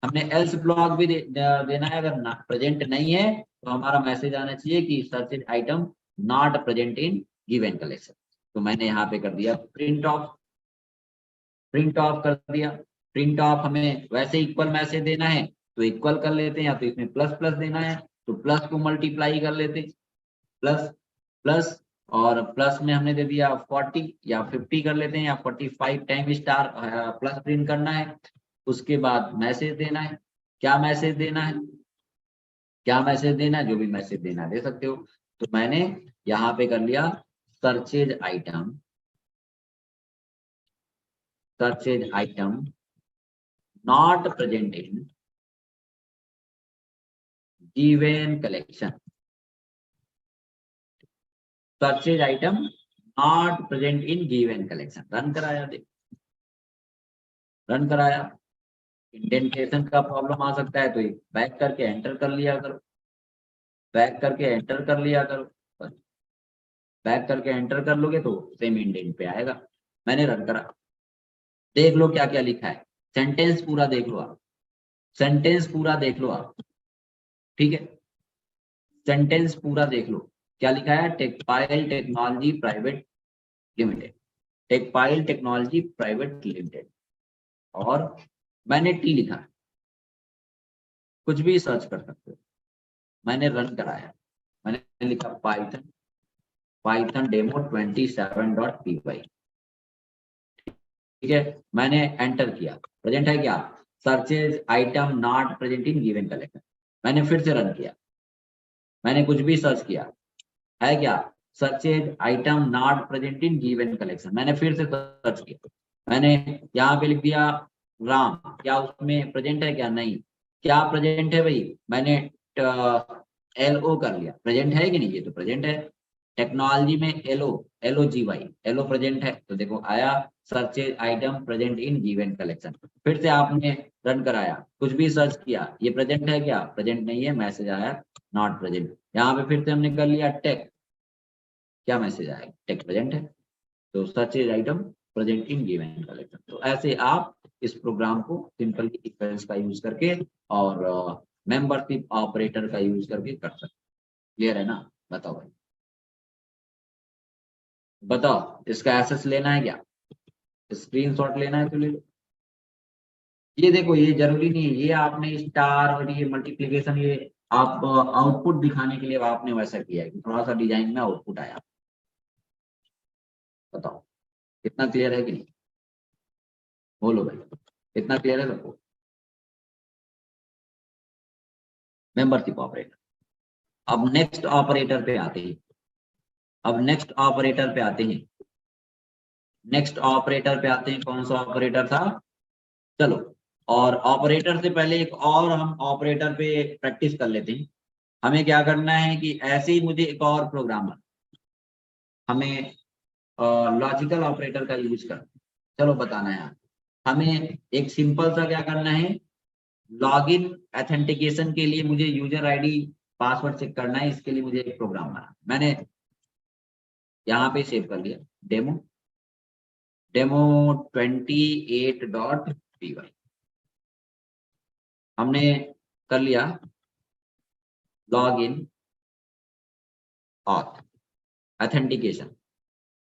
हमने एल्स ब्लॉक भी देना है, अगर प्रेजेंट नहीं है तो हमारा मैसेज आना चाहिए कि search item not present in given collection. तो मैंने यहाँ पे कर दिया प्रिंट ऑफ, प्रिंट ऑफ कर दिया। प्रिंट ऑफ हमें वैसे इक्वल मैसेज देना है तो इक्वल कर लेते हैं, या तो इसमें प्लस प्लस देना है तो प्लस को मल्टीप्लाई कर लेते, प्लस प्लस, और प्लस में हमने दे दिया 40 या 50 कर लेते हैं, या 45 टाइम स्टार प्लस प्रिंट करना है। उसके बाद मैसेज देना है, क्या मैसेज देना है, क्या मैसेज देना है, जो भी मैसेज देना दे सकते हो। तो मैंने यहाँ पे कर लिया searches item, searches item not present in given collection, searches item not present in given collection. Run कराया, देख रन कराया। इंडेंटेशन का प्रॉब्लम आ सकता है तो बैक करके एंटर कर लिया करो, बैक करके एंटर कर लिया करो, बैक करके एंटर कर लोगे तो सेम इंडेंट पे आएगा। मैंने रन करा, देख लो क्या क्या लिखा है, सेंटेंस पूरा देख लो आप, सेंटेंस पूरा देख लो आप, ठीक है, सेंटेंस पूरा देख लो। क्या लिखा है, Techpile technology private limited, Techpile technology private limited, और मैंने टी लिखा, कुछ भी सर्च कर सकते हो। मैंने रन कराया, मैंने लिखा पाइथन, पाइथन डेमो 27.py, ठीक है। मैंने एंटर किया, प्रेजेंट है क्या, searches item not present in given collection. मैंने फिर से रन किया, मैंने कुछ भी सर्च किया, है क्या, searches item not present in given collection. मैंने फिर से सर्च किया, मैंने यहाँ पे लिख दिया राम, क्या उसमें प्रेजेंट है क्या, नहीं। क्या प्रेजेंट है भाई, मैंने LO कर लिया, प्रेजेंट है कि नहीं, ये तो प्रेजेंट है। टेक्नोलॉजी में LOGY, LO प्रेजेंट है, तो देखो आया searches item present in given collection. फिर से आपने रन कराया, कुछ भी सर्च किया, ये प्रेजेंट है क्या, प्रेजेंट नहीं है, मैसेज आया नॉट प्रेजेंट। यहाँ पे फिर से हमने कर लिया टेक, क्या मैसेज आएगा, टेक प्रेजेंट है, तो searches item present in given collection. तो ऐसे आप इस प्रोग्राम को सिंपली इक्वेशंस का यूज करके और मेंबरशिप ऑपरेटर का यूज करके कर सकते। क्लियर है ना, बताओ भाई, बताओ इसका एसेस लेना है क्या, स्क्रीनशॉट लेना है तो ले लो। ये देखो, ये जरूरी नहीं है, ये आपने स्टार और ये मल्टीप्लिकेशन, ये आप आउटपुट दिखाने के लिए आपने वैसा किया है कि थोड़ा सा डिजाइन में आउटपुट आया। बताओ कितना क्लियर है कि नहीं, बोलो भाई, कितना क्लियर है सबको। मेंबरशिप ऑपरेटर, अब नेक्स्ट ऑपरेटर पे आते हैं, अब नेक्स्ट ऑपरेटर पे आते हैं, नेक्स्ट ऑपरेटर पे आते हैं। कौन सा ऑपरेटर था, चलो, और ऑपरेटर से पहले एक और हम ऑपरेटर पे प्रैक्टिस कर लेते हैं। हमें क्या करना है कि ऐसे ही मुझे एक और प्रोग्राम हमें लॉजिकल ऑपरेटर का यूज कर, चलो बताना है। हमें एक सिंपल सा क्या करना है, लॉगिन ऑथेंटिकेशन के लिए मुझे यूजर आईडी पासवर्ड चेक करना है, इसके लिए मुझे एक प्रोग्राम बना, मैंने यहाँ पे सेव कर लिया, डेमो डेमो 28.py हमने कर लिया, लॉग इन ऑथ ऑथेंटिकेशन,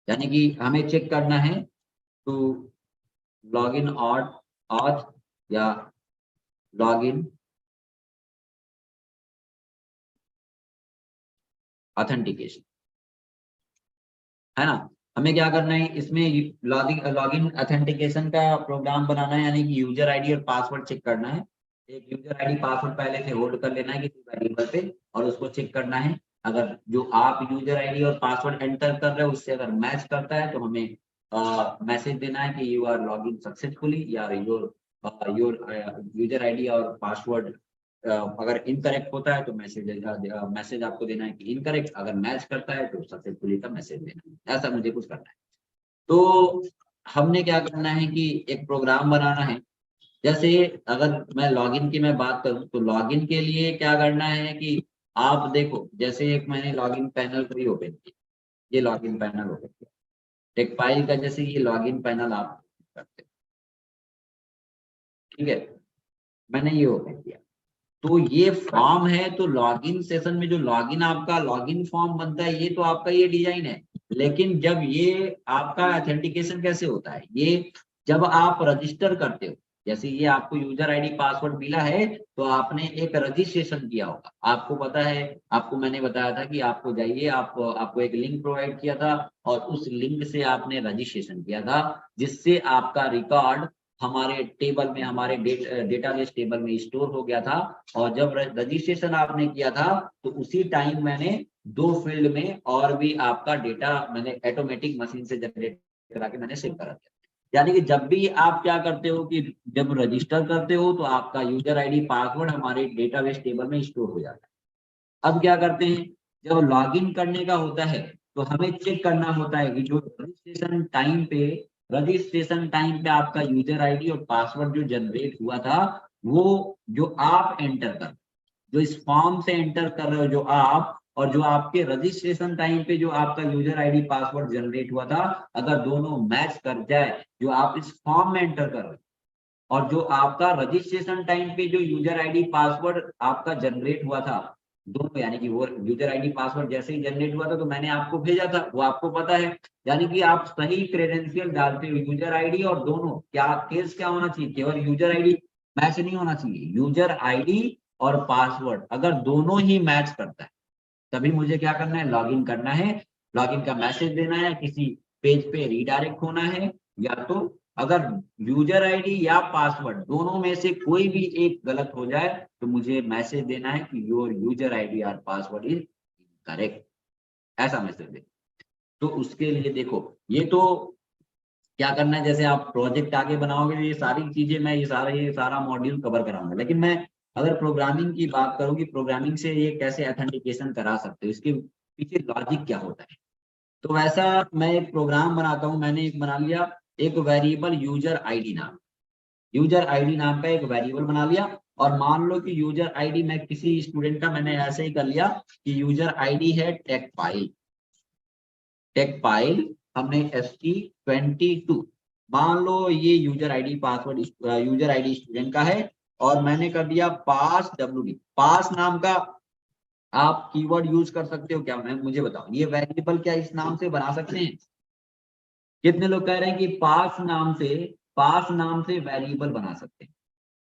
यानी कि हमें चेक करना है टू लॉग इन ऑथ या लॉग इन ऑथेंटिकेशन, है ना। हमें क्या करना है, इसमें लॉगिन ऑथेंटिकेशन का प्रोग्राम बनाना है, यानी कि यूजर आईडी और पासवर्ड चेक करना है। एक यूजर आईडी पासवर्ड पहले से होल्ड कर लेना है किसी वेरिएबल पे, और उसको चेक करना है। अगर जो आप यूजर आईडी और पासवर्ड एंटर कर रहे हो उससे अगर मैच करता है तो हमें मैसेज देना है कि यू आर लॉगिन सक्सेसफुली, या योर योर यूजर आईडी और पासवर्ड अगर इनकरेक्ट होता है तो मैसेज आपको देना है कि इनकरेक्ट, अगर मैच करता है तो सक्सेसफुली का मैसेज देना है। ऐसा मुझे कुछ करना है। तो हमने क्या करना है कि एक प्रोग्राम बनाना है। जैसे अगर मैं लॉगिन की मैं बात करूं तो लॉगिन के लिए क्या करना है कि आप देखो, जैसे एक मैंने लॉगिन पैनल को ही ओपन किया, ये लॉगिन पैनल ओपन किया, टेकपाइल का जैसे ये लॉगिन पैनल आप करते हैं, ठीक है, मैंने ये ओपन किया। तो ये फॉर्म है, तो लॉगिन सेशन में जो लॉगिन आपका लॉगिन फॉर्म बनता है, ये तो आपका ये डिजाइन है। लेकिन जब ये आपका ऑथेंटिकेशन कैसे होता है, ये जब आप रजिस्टर करते हो, जैसे ये आपको यूजर आईडी पासवर्ड मिला है, तो आपने एक रजिस्ट्रेशन किया होगा। आपको पता है, आपको मैंने बताया था कि आपको जाइए, आपको एक लिंक प्रोवाइड किया था और उस लिंक से आपने रजिस्ट्रेशन किया था, जिससे आपका रिकॉर्ड हमारे टेबल में, हमारे डेटाबेस टेबल में स्टोर हो गया था। और जब रजिस्ट्रेशन आपने किया था, तो उसी टाइम मैंने 2 फील्ड में और भी आपका डेटा मैंने ऑटोमेटिक मशीन से जनरेट करा के मैंने सेव करा दिया। यानी कि जब भी आप क्या करते हो कि जब रजिस्टर करते हो, तो आपका यूजर आईडी पासवर्ड हमारे डेटाबेस टेबल में स्टोर हो जाता है। अब क्या करते हैं, जब लॉगिन करने का होता है, तो हमें चेक करना होता है कि जो रजिस्ट्रेशन टाइम पे आपका यूजर आईडी और पासवर्ड जो जनरेट हुआ था, वो जो आप एंटर कर, जो इस फॉर्म से एंटर कर रहे हो जो आप, और जो आपके रजिस्ट्रेशन टाइम पे जो आपका यूजर आईडी पासवर्ड जनरेट हुआ था, अगर दोनों मैच कर जाए, जो आप इस फॉर्म में एंटर कर रहे हो और जो आपका रजिस्ट्रेशन टाइम पे जो यूजर आईडी पासवर्ड आपका जनरेट हुआ था, दोनों, यानी कि वो यूजर आईडी पासवर्ड जैसे ही जनरेट हुआ था तो मैंने आपको भेजा था, वो आपको पता है। यानी कि आप सही क्रेडेंशियल डालते हो, यूजर आईडी और दोनों, क्या केस क्या होना चाहिए, केवल यूजर आईडी मैच नहीं होना चाहिए, यूजर आईडी और पासवर्ड अगर दोनों ही मैच करता है, तभी मुझे क्या करना है, लॉगिन करना है, लॉगिन का मैसेज देना है, किसी पेज पे रीडायरेक्ट होना है। या तो अगर यूजर आईडी या पासवर्ड दोनों में से कोई भी एक गलत हो जाए, तो मुझे मैसेज देना है कि योर यूजर आईडी और पासवर्ड इज करेक्ट, ऐसा मैसेज दे। तो उसके लिए देखो, ये तो क्या करना है, जैसे आप प्रोजेक्ट आगे बनाओगे, ये सारी चीजें मैं ये सारा मॉड्यूल कवर कराऊंगा। लेकिन मैं अगर प्रोग्रामिंग की बात करूँ कि प्रोग्रामिंग से ये कैसे ऑथेंटिकेशन करा सकते हो, इसके पीछे लॉजिक क्या होता है, तो वैसा मैं एक प्रोग्राम बनाता हूँ। मैंने एक बना लिया, एक वेरिएबल यूजर आईडी नाम का एक वेरिएबल बना लिया। और मान लो कि यूजर आईडी मैं किसी स्टूडेंट का मैंने ऐसे ही कर लिया कि यूजर आईडी है टेक पाइल, हमने ST22, मान लो ये user ID password user ID student का है। और मैंने कर दिया पास WD, पास नाम का आप कीवर्ड यूज कर सकते हो क्या, मैं मुझे बताओ, ये वेरिएबल क्या इस नाम से बना सकते हैं? कितने लोग कह रहे हैं कि पास नाम से वेरिएबल बना सकते हैं?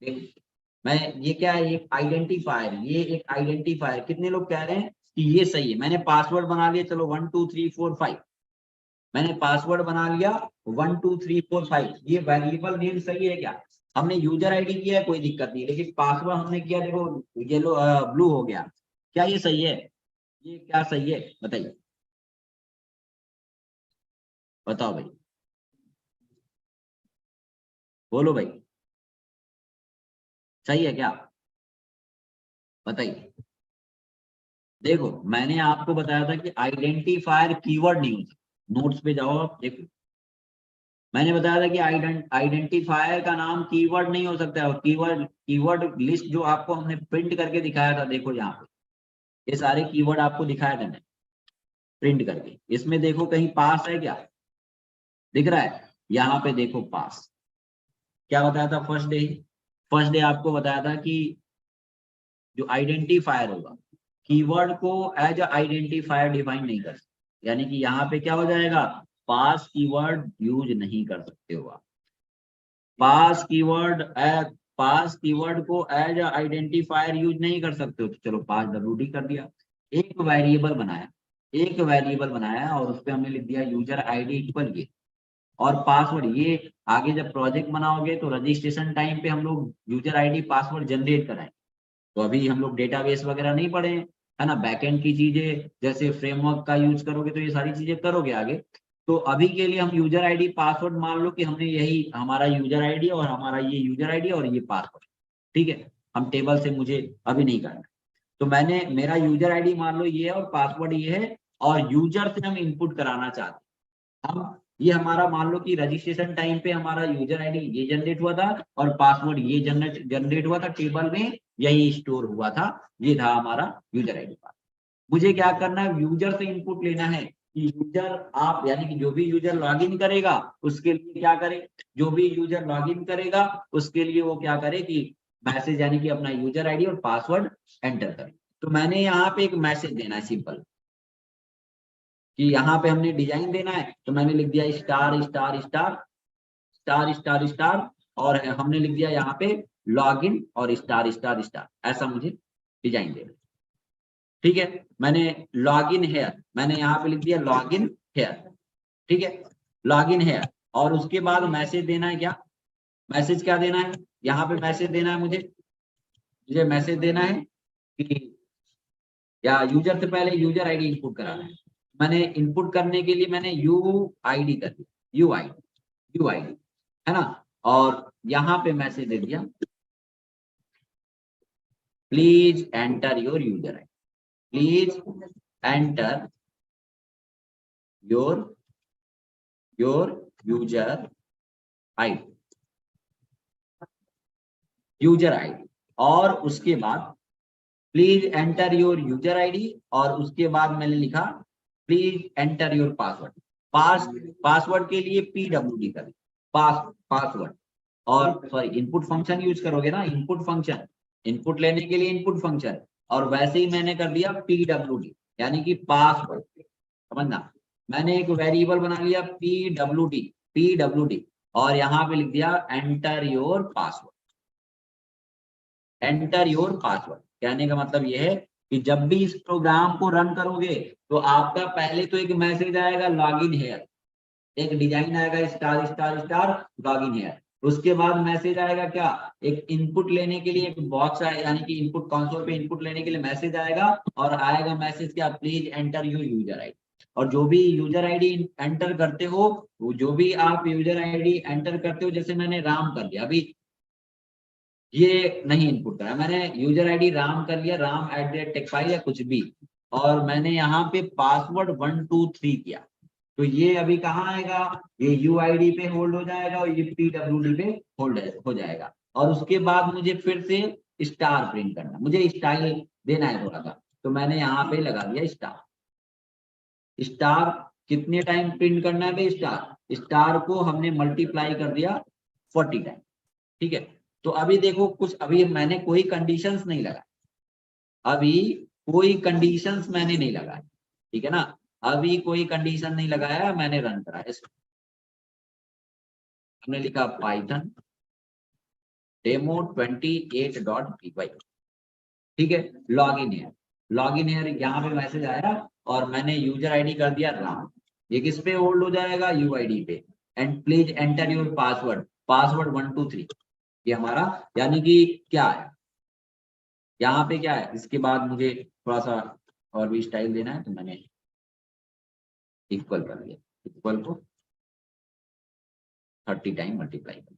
देखो, मैं ये क्या है, एक आइडेंटिफायर, ये एक आइडेंटिफायर, कितने लोग कह रहे हैं कि ये सही है? मैंने पासवर्ड बना लिया, चलो 1 2 3 4 5, मैंने पासवर्ड बना लिया 1 2 3 4 5, ये वेरिएबल नेम सही है क्या? हमने यूजर आईडी किया है, कोई दिक्कत नहीं, लेकिन पासवर्ड हमने किया, देखो येलो ब्लू हो गया, क्या ये सही है? ये क्या सही है बताइए, बताओ भाई, बोलो भाई, सही है क्या? बताइए। देखो, मैंने आपको बताया था कि आइडेंटिफायर कीवर्ड नहीं होता, नोट्स पे जाओ आप देखो, मैंने बताया था कि आइडेंटिफायर का नाम कीवर्ड नहीं हो सकता है। और कीवर्ड लिस्ट जो आपको हमने प्रिंट करके दिखाया था, देखो यहाँ पे ये सारे कीवर्ड आपको दिखाया था मैंने प्रिंट करके, इसमें देखो कहीं पास है क्या, दिख रहा है? यहाँ पे देखो पास, क्या बताया था फर्स्ट डे आपको बताया था कि जो आइडेंटिफायर होगा, कीवर्ड को एज आइडेंटिफायर डिफाइन नहीं कर सकते, यानी कि यहाँ पे क्या हो जाएगा, पास कीवर्ड यूज नहीं कर सकते हो आप। पास कीवर्ड पास कीवर्ड को एज आइडेंटिफायर यूज नहीं कर सकते हो, तो चलो पास WD कर दिया। एक वेरिएबल बनाया और उस पर हमने लिख दिया यूजर आईडी इक्वल ये और पासवर्ड ये। आगे जब प्रोजेक्ट बनाओगे तो रजिस्ट्रेशन टाइम पे हम लोग यूजर आईडी पासवर्ड जनरेट कराएं। तो अभी हम लोग डेटाबेस वगैरह नहीं पढ़े हैं, है ना, बैकएंड की चीजें जैसे फ्रेमवर्क का यूज करोगे तो ये सारी चीजें करोगे आगे। तो अभी के लिए हम यूजर आईडी पासवर्ड मान लो कि हमने यही हमारा यूजर आईडी और हमारा ये यूजर आईडी और ये पासवर्ड, ठीक है, हम टेबल से मुझे अभी नहीं करना। तो मैंने मेरा यूजर आईडी मान लो ये है और पासवर्ड ये है, और यूजर से हम इनपुट कराना चाहते हैं। हम ये हमारा मान लो कि रजिस्ट्रेशन टाइम पे हमारा यूजर आईडी ये जनरेट हुआ था और पासवर्ड ये जनरेट हुआ था, टेबल में यही स्टोर हुआ था, ये था हमारा यूजर आईडी पासवर्ड। मुझे क्या करना है, यूजर से इनपुट लेना है कि यूजर आप, यानी कि जो भी यूजर लॉगिन करेगा उसके लिए क्या करे, जो भी यूजर लॉगिन करेगा उसके लिए वो क्या करे कि मैसेज यानी कि अपना यूजर आईडी और पासवर्ड एंटर करें। तो मैंने यहाँ पे एक मैसेज देना है सिंपल, कि यहाँ पे हमने डिजाइन देना है, तो मैंने लिख दिया star star star star star star, और हमने लिख दिया यहाँ पे लॉगिन और स्टार स्टार स्टार, ऐसा मुझे डिजाइन देना। ठीक है, मैंने लॉगिन हेयर, मैंने यहाँ पे लिख दिया लॉगिन हेयर। ठीक है, लॉगिन हेयर, और उसके बाद मैसेज देना है क्या, मैसेज क्या देना है, यहाँ पे मैसेज देना है मुझे मैसेज देना है कि, या यूजर से पहले यूजर आईडी इनपुट कराना है। मैंने इनपुट करने के लिए मैंने यू आईडी कर दिया, यू आईडी है ना, और यहाँ पे मैसेज दे दिया please enter your user ID, please enter your user ID, और उसके बाद please enter your user ID, और उसके बाद मैंने लिखा please enter your password. Password के लिए PWD करें, पासवर्ड, और सॉरी इनपुट फंक्शन यूज करोगे ना, इनपुट फंक्शन, इनपुट लेने के लिए इनपुट फंक्शन, और वैसे ही मैंने कर दिया PWD यानी कि पासवर्ड। समझना, मैंने एक वेरिएबल बना लिया PWD, और यहाँ पे लिख दिया enter your password. Enter your password कहने का मतलब यह है कि जब भी इस प्रोग्राम को रन करोगे तो आपका पहले तो एक मैसेज आएगा लॉगिन हेयर, एक डिजाइन आएगा star star star login here, उसके बाद मैसेज आएगा क्या, एक इनपुट लेने के लिए एक बॉक्स है, यानी कि इनपुट कंसोल पे इनपुट लेने के लिए मैसेज आएगा, और आएगा मैसेज क्या, please enter your user ID. और जो भी यूजर आईडी एंटर करते हो, जो भी आप यूजर आईडी एंटर करते हो, जैसे मैंने राम कर दिया, अभी ये नहीं इनपुट करा मैंने, यूजर आईडी राम कर लिया, ram@techfile या कुछ भी, और मैंने यहाँ पे पासवर्ड 123 किया, तो ये अभी कहाँ आएगा, ये यूआईडी पे होल्ड हो जाएगा और ये PWD पे होल्ड हो जाएगा। और उसके बाद मुझे फिर से स्टार प्रिंट करना, मुझे स्टाइल देना है थोड़ा सा, तो मैंने यहाँ पे लगा दिया स्टार कितने टाइम प्रिंट करना है भाई, स्टार को हमने मल्टीप्लाई कर दिया 40 टाइम। ठीक है, तो अभी देखो कुछ, अभी मैंने कोई कंडीशंस नहीं लगाया, अभी कोई कंडीशंस मैंने नहीं लगाया, ठीक है ना, अभी कोई कंडीशन नहीं लगाया, मैंने रन करा इसको, हमने लिखा पाइथन demo28.py, ठीक है, लॉगिन है यहाँ पे मैसेज आया, और मैंने यूजर आईडी कर दिया राम, ये किस पे होल्ड हो जाएगा, यूआईडी पे, and please enter your password 123, ये हमारा, यानी कि क्या है यहाँ पे क्या है, इसके बाद मुझे थोड़ा सा और भी स्टाइल देना है, तो मैंने इक्वल कर दिया, इक्वल को 30 टाइम मल्टीप्लाई कर,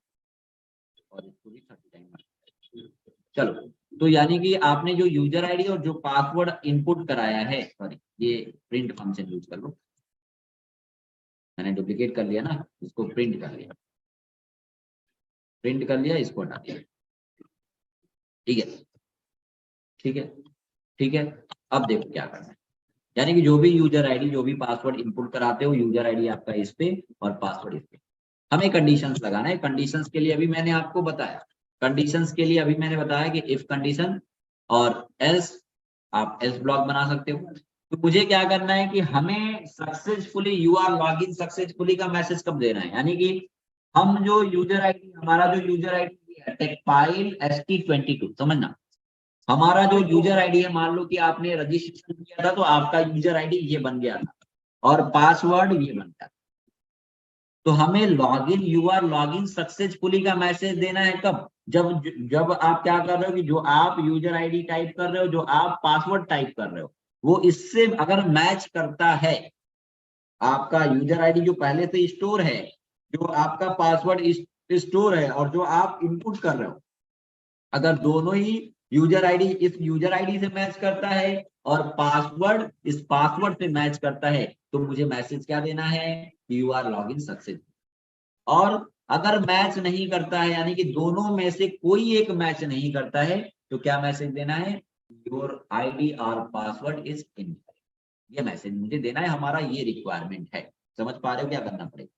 और इसको भी 30 टाइम मल्टीप्लाई। चलो, तो यानी कि आपने जो यूजर आईडी और जो पासवर्ड इनपुट कराया है, सॉरी ये प्रिंट फंक्शन यूज कर लो, मैंने डुप्लीकेट कर लिया ना, इसको प्रिंट कर लिया, इसको हटा दिया। ठीक है, ठीक है, ठीक है, अब देखो क्या करना है, यानी कि जो भी यूजर आईडी जो भी पासवर्ड इनपुट कराते हो, यूजर आईडी आपका इस पे और पासवर्ड इस पे, हमें कंडीशंस लगाना है। कंडीशंस के लिए अभी मैंने आपको बताया, कंडीशंस के लिए अभी मैंने बताया कि इफ कंडीशन और एल्स, आप एल्स ब्लॉक बना सकते हो। तो मुझे क्या करना है कि हमें successfully you are login successfully का मैसेज कब देना है, यानी कि हम जो यूजर आईडी, हमारा जो यूजर आईडी है टेकफाइल ST22, समझना, हमारा जो यूजर आईडी है, मान लो कि आपने रजिस्ट्रेशन किया था तो आपका यूजर आईडी ये बन गया था और पासवर्ड ये बन गया, तो हमें login you are login successfully का मैसेज देना है कब, जब आप क्या कर रहे हो कि जो आप यूजर आईडी टाइप कर रहे हो, जो आप पासवर्ड टाइप कर रहे हो, वो इससे अगर मैच करता है, आपका यूजर आईडी जो पहले से स्टोर है, जो आपका पासवर्ड स्टोर है, और जो आप इनपुट कर रहे हो, अगर दोनों ही यूजर आईडी इस यूजर आईडी से मैच करता है और पासवर्ड इस पासवर्ड से मैच करता है, तो मुझे मैसेज क्या देना है, यू आर लॉगिन सक्सेस। और अगर मैच नहीं करता है, यानी कि दोनों में से कोई एक मैच नहीं करता है, तो क्या मैसेज देना है, योर आईडी और पासवर्ड इज इनवैलिड, ये मैसेज मुझे देना है, हमारा ये रिक्वायरमेंट है। समझ पा रहे हो क्या करना पड़ेगा।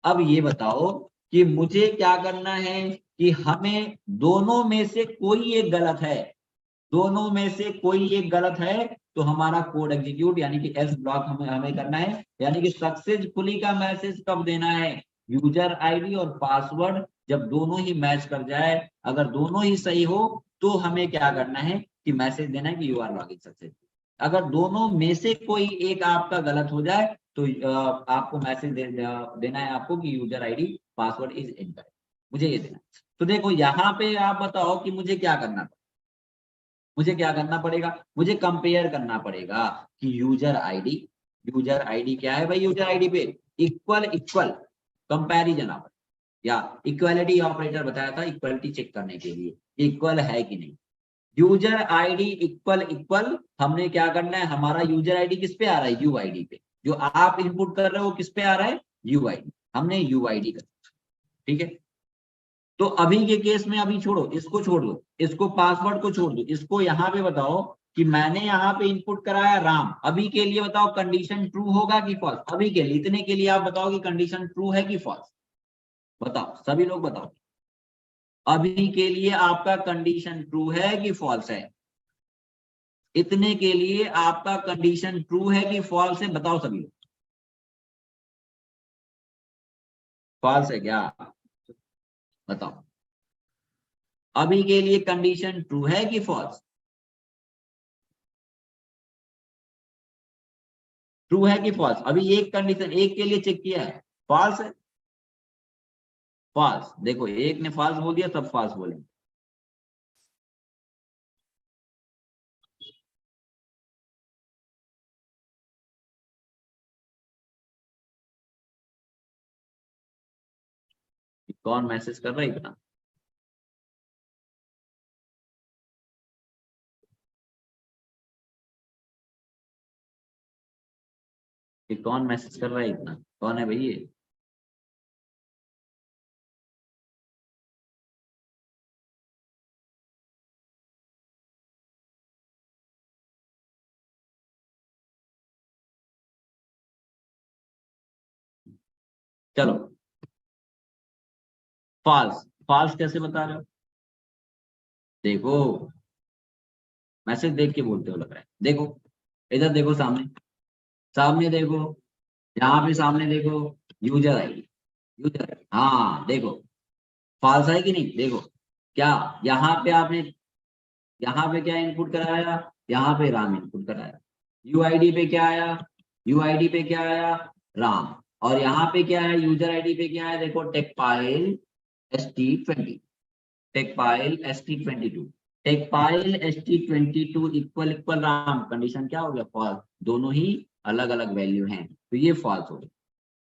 अब ये बताओ कि मुझे क्या करना है कि हमें दोनों में से कोई एक गलत है, दोनों में से कोई एक गलत है तो हमारा कोड एग्जीक्यूट यानी कि एल्स ब्लॉक हमें हमें करना है। यानी कि सक्सेसफुली का मैसेज कब देना है, यूजर आईडी और पासवर्ड जब दोनों ही मैच कर जाए, अगर दोनों ही सही हो तो हमें क्या करना है कि मैसेज देना है कि यू आर लॉगिन सक्सेसफुल। अगर दोनों में से कोई एक आपका गलत हो जाए तो आपको मैसेज देना है आपको कि user ID password is incorrect, मुझे ये देना है। तो देखो यहाँ पे आप बताओ कि मुझे क्या करना है, मुझे क्या करना पड़ेगा, मुझे कंपेयर करना पड़ेगा कि यूजर आईडी क्या है भाई, यूजर आईडी पे इक्वल इक्वल कंपैरिजन आप या इक्वालिटी ऑपरेटर बताया था इक्वलिटी चेक करने के लिए, इक्वल है कि नहीं। यूजर आईडी इक्वल इक्वल, हमने क्या करना है, हमारा यूजर आईडी किस पे आ रहा है, यू आईडी पे, जो आप इनपुट कर रहे हो किस पे आ रहा है, यू आईडी, हमने यू आईडी कर, ठीक है। तो अभी के केस में अभी छोड़ो, इसको छोड़ दो, इसको पासवर्ड को छोड़ दो, इसको यहाँ पे बताओ कि मैंने यहाँ पे इनपुट कराया राम, अभी के लिए बताओ कंडीशन ट्रू होगा कि फॉल्स, अभी के लिए इतने के लिए आप बताओ कि कंडीशन ट्रू है कि फॉल्स, बताओ सभी लोग बताओ, अभी के लिए आपका कंडीशन ट्रू है कि फॉल्स है, इतने के लिए आपका कंडीशन ट्रू है कि फॉल्स है, बताओ सभी लोग, फॉल्स है क्या, बताओ अभी के लिए कंडीशन ट्रू है कि फॉल्स, ट्रू है कि फॉल्स, अभी एक कंडीशन एक के लिए चेक किया है, फॉल्स है, फॉल्स, देखो एक ने फॉल्स बोल दिया सब फॉल्स बोलेंगे। कौन मैसेज कर रहा है इतना, कि कौन मैसेज कर रहा है इतना, कौन है भाई ये, चलो फॉल्स, फॉल्स कैसे बता रहे हो, देखो मैसेज देख के बोलते हो लग रहा है, देखो इधर देखो सामने, सामने देखो, यहाँ पे सामने देखो, यूजर आईडी, यूजर, हाँ देखो फॉल्स है कि नहीं, देखो क्या यहाँ पे आपने, यहाँ पे क्या इनपुट कराया, यहाँ पे राम इनपुट कराया, यूआईडी पे क्या आया, यूआईडी पे क्या आया, राम, और यहाँ पे क्या है, यूजर आईडी पे क्या है, देखो Techpile ST20, Techpile ST22, Techpile ST22 equal equal Ram, condition क्या हो गया, फॉल्स, दोनों ही अलग अलग वैल्यू हैं तो ये फॉल्स हो गया।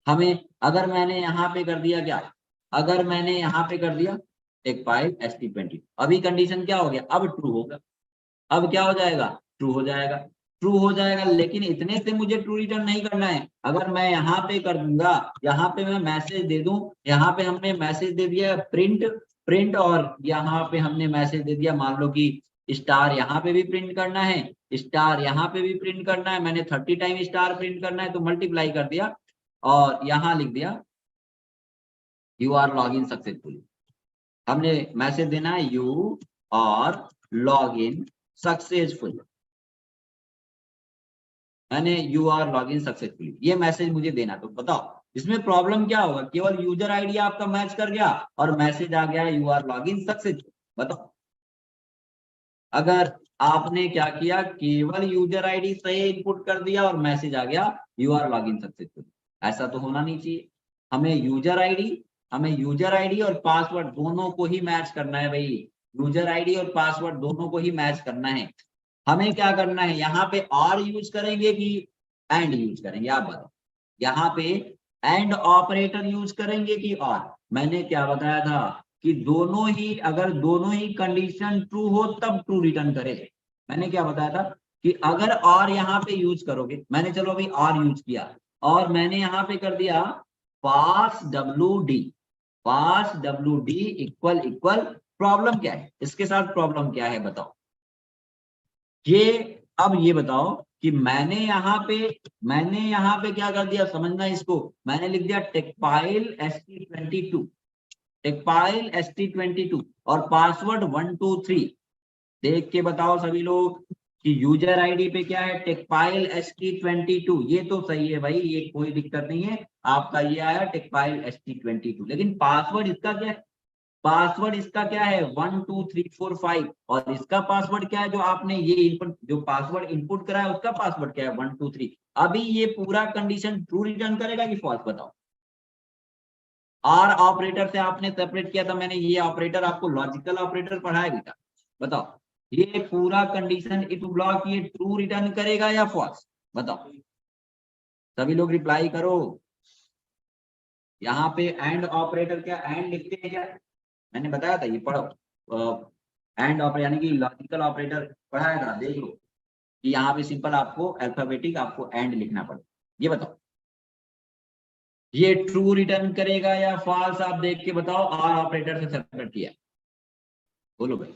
हमें अगर मैंने यहाँ पे कर दिया क्या, अगर मैंने यहाँ पे कर दिया टेकपाइल ST20, अभी कंडीशन क्या हो गया, अब ट्रू होगा, अब क्या हो जाएगा, ट्रू हो जाएगा, ट्रू हो जाएगा, लेकिन इतने से मुझे ट्रू रिटर्न नहीं करना है, अगर मैं यहाँ पे कर दूंगा, यहाँ पे मैं मैसेज दे दूं, यहाँ पे हमने मैसेज दे दिया प्रिंट, प्रिंट, और यहाँ पे हमने मैसेज दे दिया मान लो कि स्टार, यहाँ पे भी प्रिंट करना है, स्टार यहाँ पे भी प्रिंट करना है, मैंने 30 टाइम स्टार प्रिंट करना है तो मल्टीप्लाई कर दिया और यहाँ लिख दिया you are log in successfully, हमने मैसेज देना है you are log in successful, मैंने you are log in successfully ये मैसेज मुझे देना, तो बताओ इसमें प्रॉब्लम क्या होगा, केवल यूजर आईडी आपका मैच कर गया और मैसेज आ गया you are log in successful, बताओ अगर आपने क्या किया, केवल यूजर आईडी सही इनपुट कर दिया और मैसेज आ गया you are log in successful, ऐसा तो होना नहीं चाहिए, हमें यूजर आईडी और पासवर्ड दोनों को ही मैच करना है भाई, यूजर आईडी और पासवर्ड दोनों को ही मैच करना है, हमें क्या करना है, यहाँ पे और यूज करेंगे कि एंड यूज करेंगे, आप बताओ, यहाँ पे एंड ऑपरेटर यूज करेंगे कि और, मैंने क्या बताया था कि दोनों ही, अगर दोनों ही कंडीशन ट्रू हो तब ट्रू रिटर्न करे, मैंने क्या बताया था कि अगर और यहाँ पे यूज करोगे, मैंने चलो अभी और यूज किया और मैंने यहाँ पे कर दिया पास WD इक्वल इक्वल, प्रॉब्लम क्या है इसके साथ, प्रॉब्लम क्या है बताओ ये, अब ये बताओ कि मैंने यहाँ पे क्या कर दिया, समझना इसको, मैंने लिख दिया टेकपाइल ST22, टेकपाइल ST22 और पासवर्ड 123। देख के बताओ सभी लोग कि यूजर आईडी पे क्या है, टेकपाइल ST22। ये तो सही है भाई, ये कोई दिक्कत नहीं है, आपका ये आया टेकपाइल ST22। लेकिन पासवर्ड इसका क्या है, पासवर्ड इसका क्या है 12345, और इसका पासवर्ड क्या है जो आपने ये इनपुट, जो पासवर्ड इनपुट करा है उसका पासवर्ड क्या है 123। अभी ये पूरा कंडीशन ट्रू रिटर्न करेगा कि फॉल्स, बताओ। आर ऑपरेटर से आपने सेपरेट किया था, मैंने ये ऑपरेटर आपको लॉजिकल ऑपरेटर पढ़ाया बेटा, बताओ ये पूरा कंडीशन इफ ब्लॉक ये ट्रू रिटर्न करेगा या फॉल्स, बताओ। सभी लोग रिप्लाई करो। यहाँ पे एंड ऑपरेटर क्या एंड लिखते हैं क्या, मैंने बताया था ये पढ़ो, एंड ऑपरेटर यानी कि लॉजिकल ऑपरेटर पढ़ाया था, देख लो कि यहाँ पे सिंपल आपको अल्फाबेटिक आपको एंड लिखना पड़ेगा। ये बताओ ये ट्रू रिटर्न करेगा या फॉल्स, आप देख के बताओ। आर ऑपरेटर से सेपरेट किया, बोलो भाई।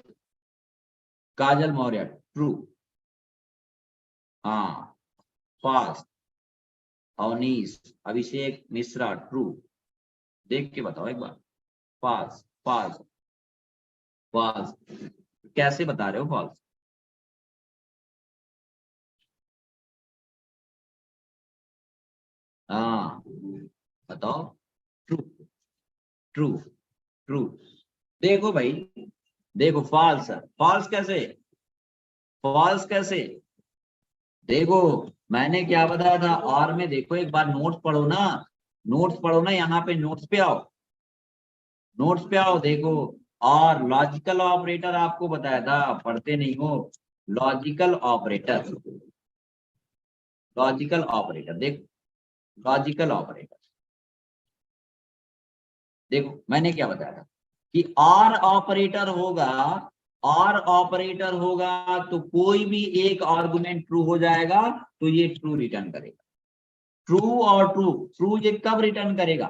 काजल मौर्य ट्रू, हाँ। फॉल्स अवनीश अभिषेक मिश्रा ट्रू, देख के बताओ एक बार। फॉल्स फॉल्स फॉल्स, कैसे बता रहे हो फॉल्स? हाँ बताओ। ट्रू ट्रू ट्रू, देखो भाई, देखो फॉल्स, फॉल्स कैसे, फॉल्स कैसे, देखो मैंने क्या बताया था। और में देखो एक बार नोट्स पढ़ो ना, नोट्स पढ़ो ना, यहाँ पे नोट्स पे आओ, नोट्स पे आओ देखो। और लॉजिकल ऑपरेटर आपको बताया था, पढ़ते नहीं हो। लॉजिकल ऑपरेटर, लॉजिकल ऑपरेटर देखो, लॉजिकल ऑपरेटर देखो मैंने क्या बताया था कि और ऑपरेटर होगा, और ऑपरेटर होगा तो कोई भी एक आर्गुमेंट ट्रू हो जाएगा तो ये ट्रू रिटर्न करेगा। ट्रू और ट्रू, ट्रू ये कब रिटर्न करेगा,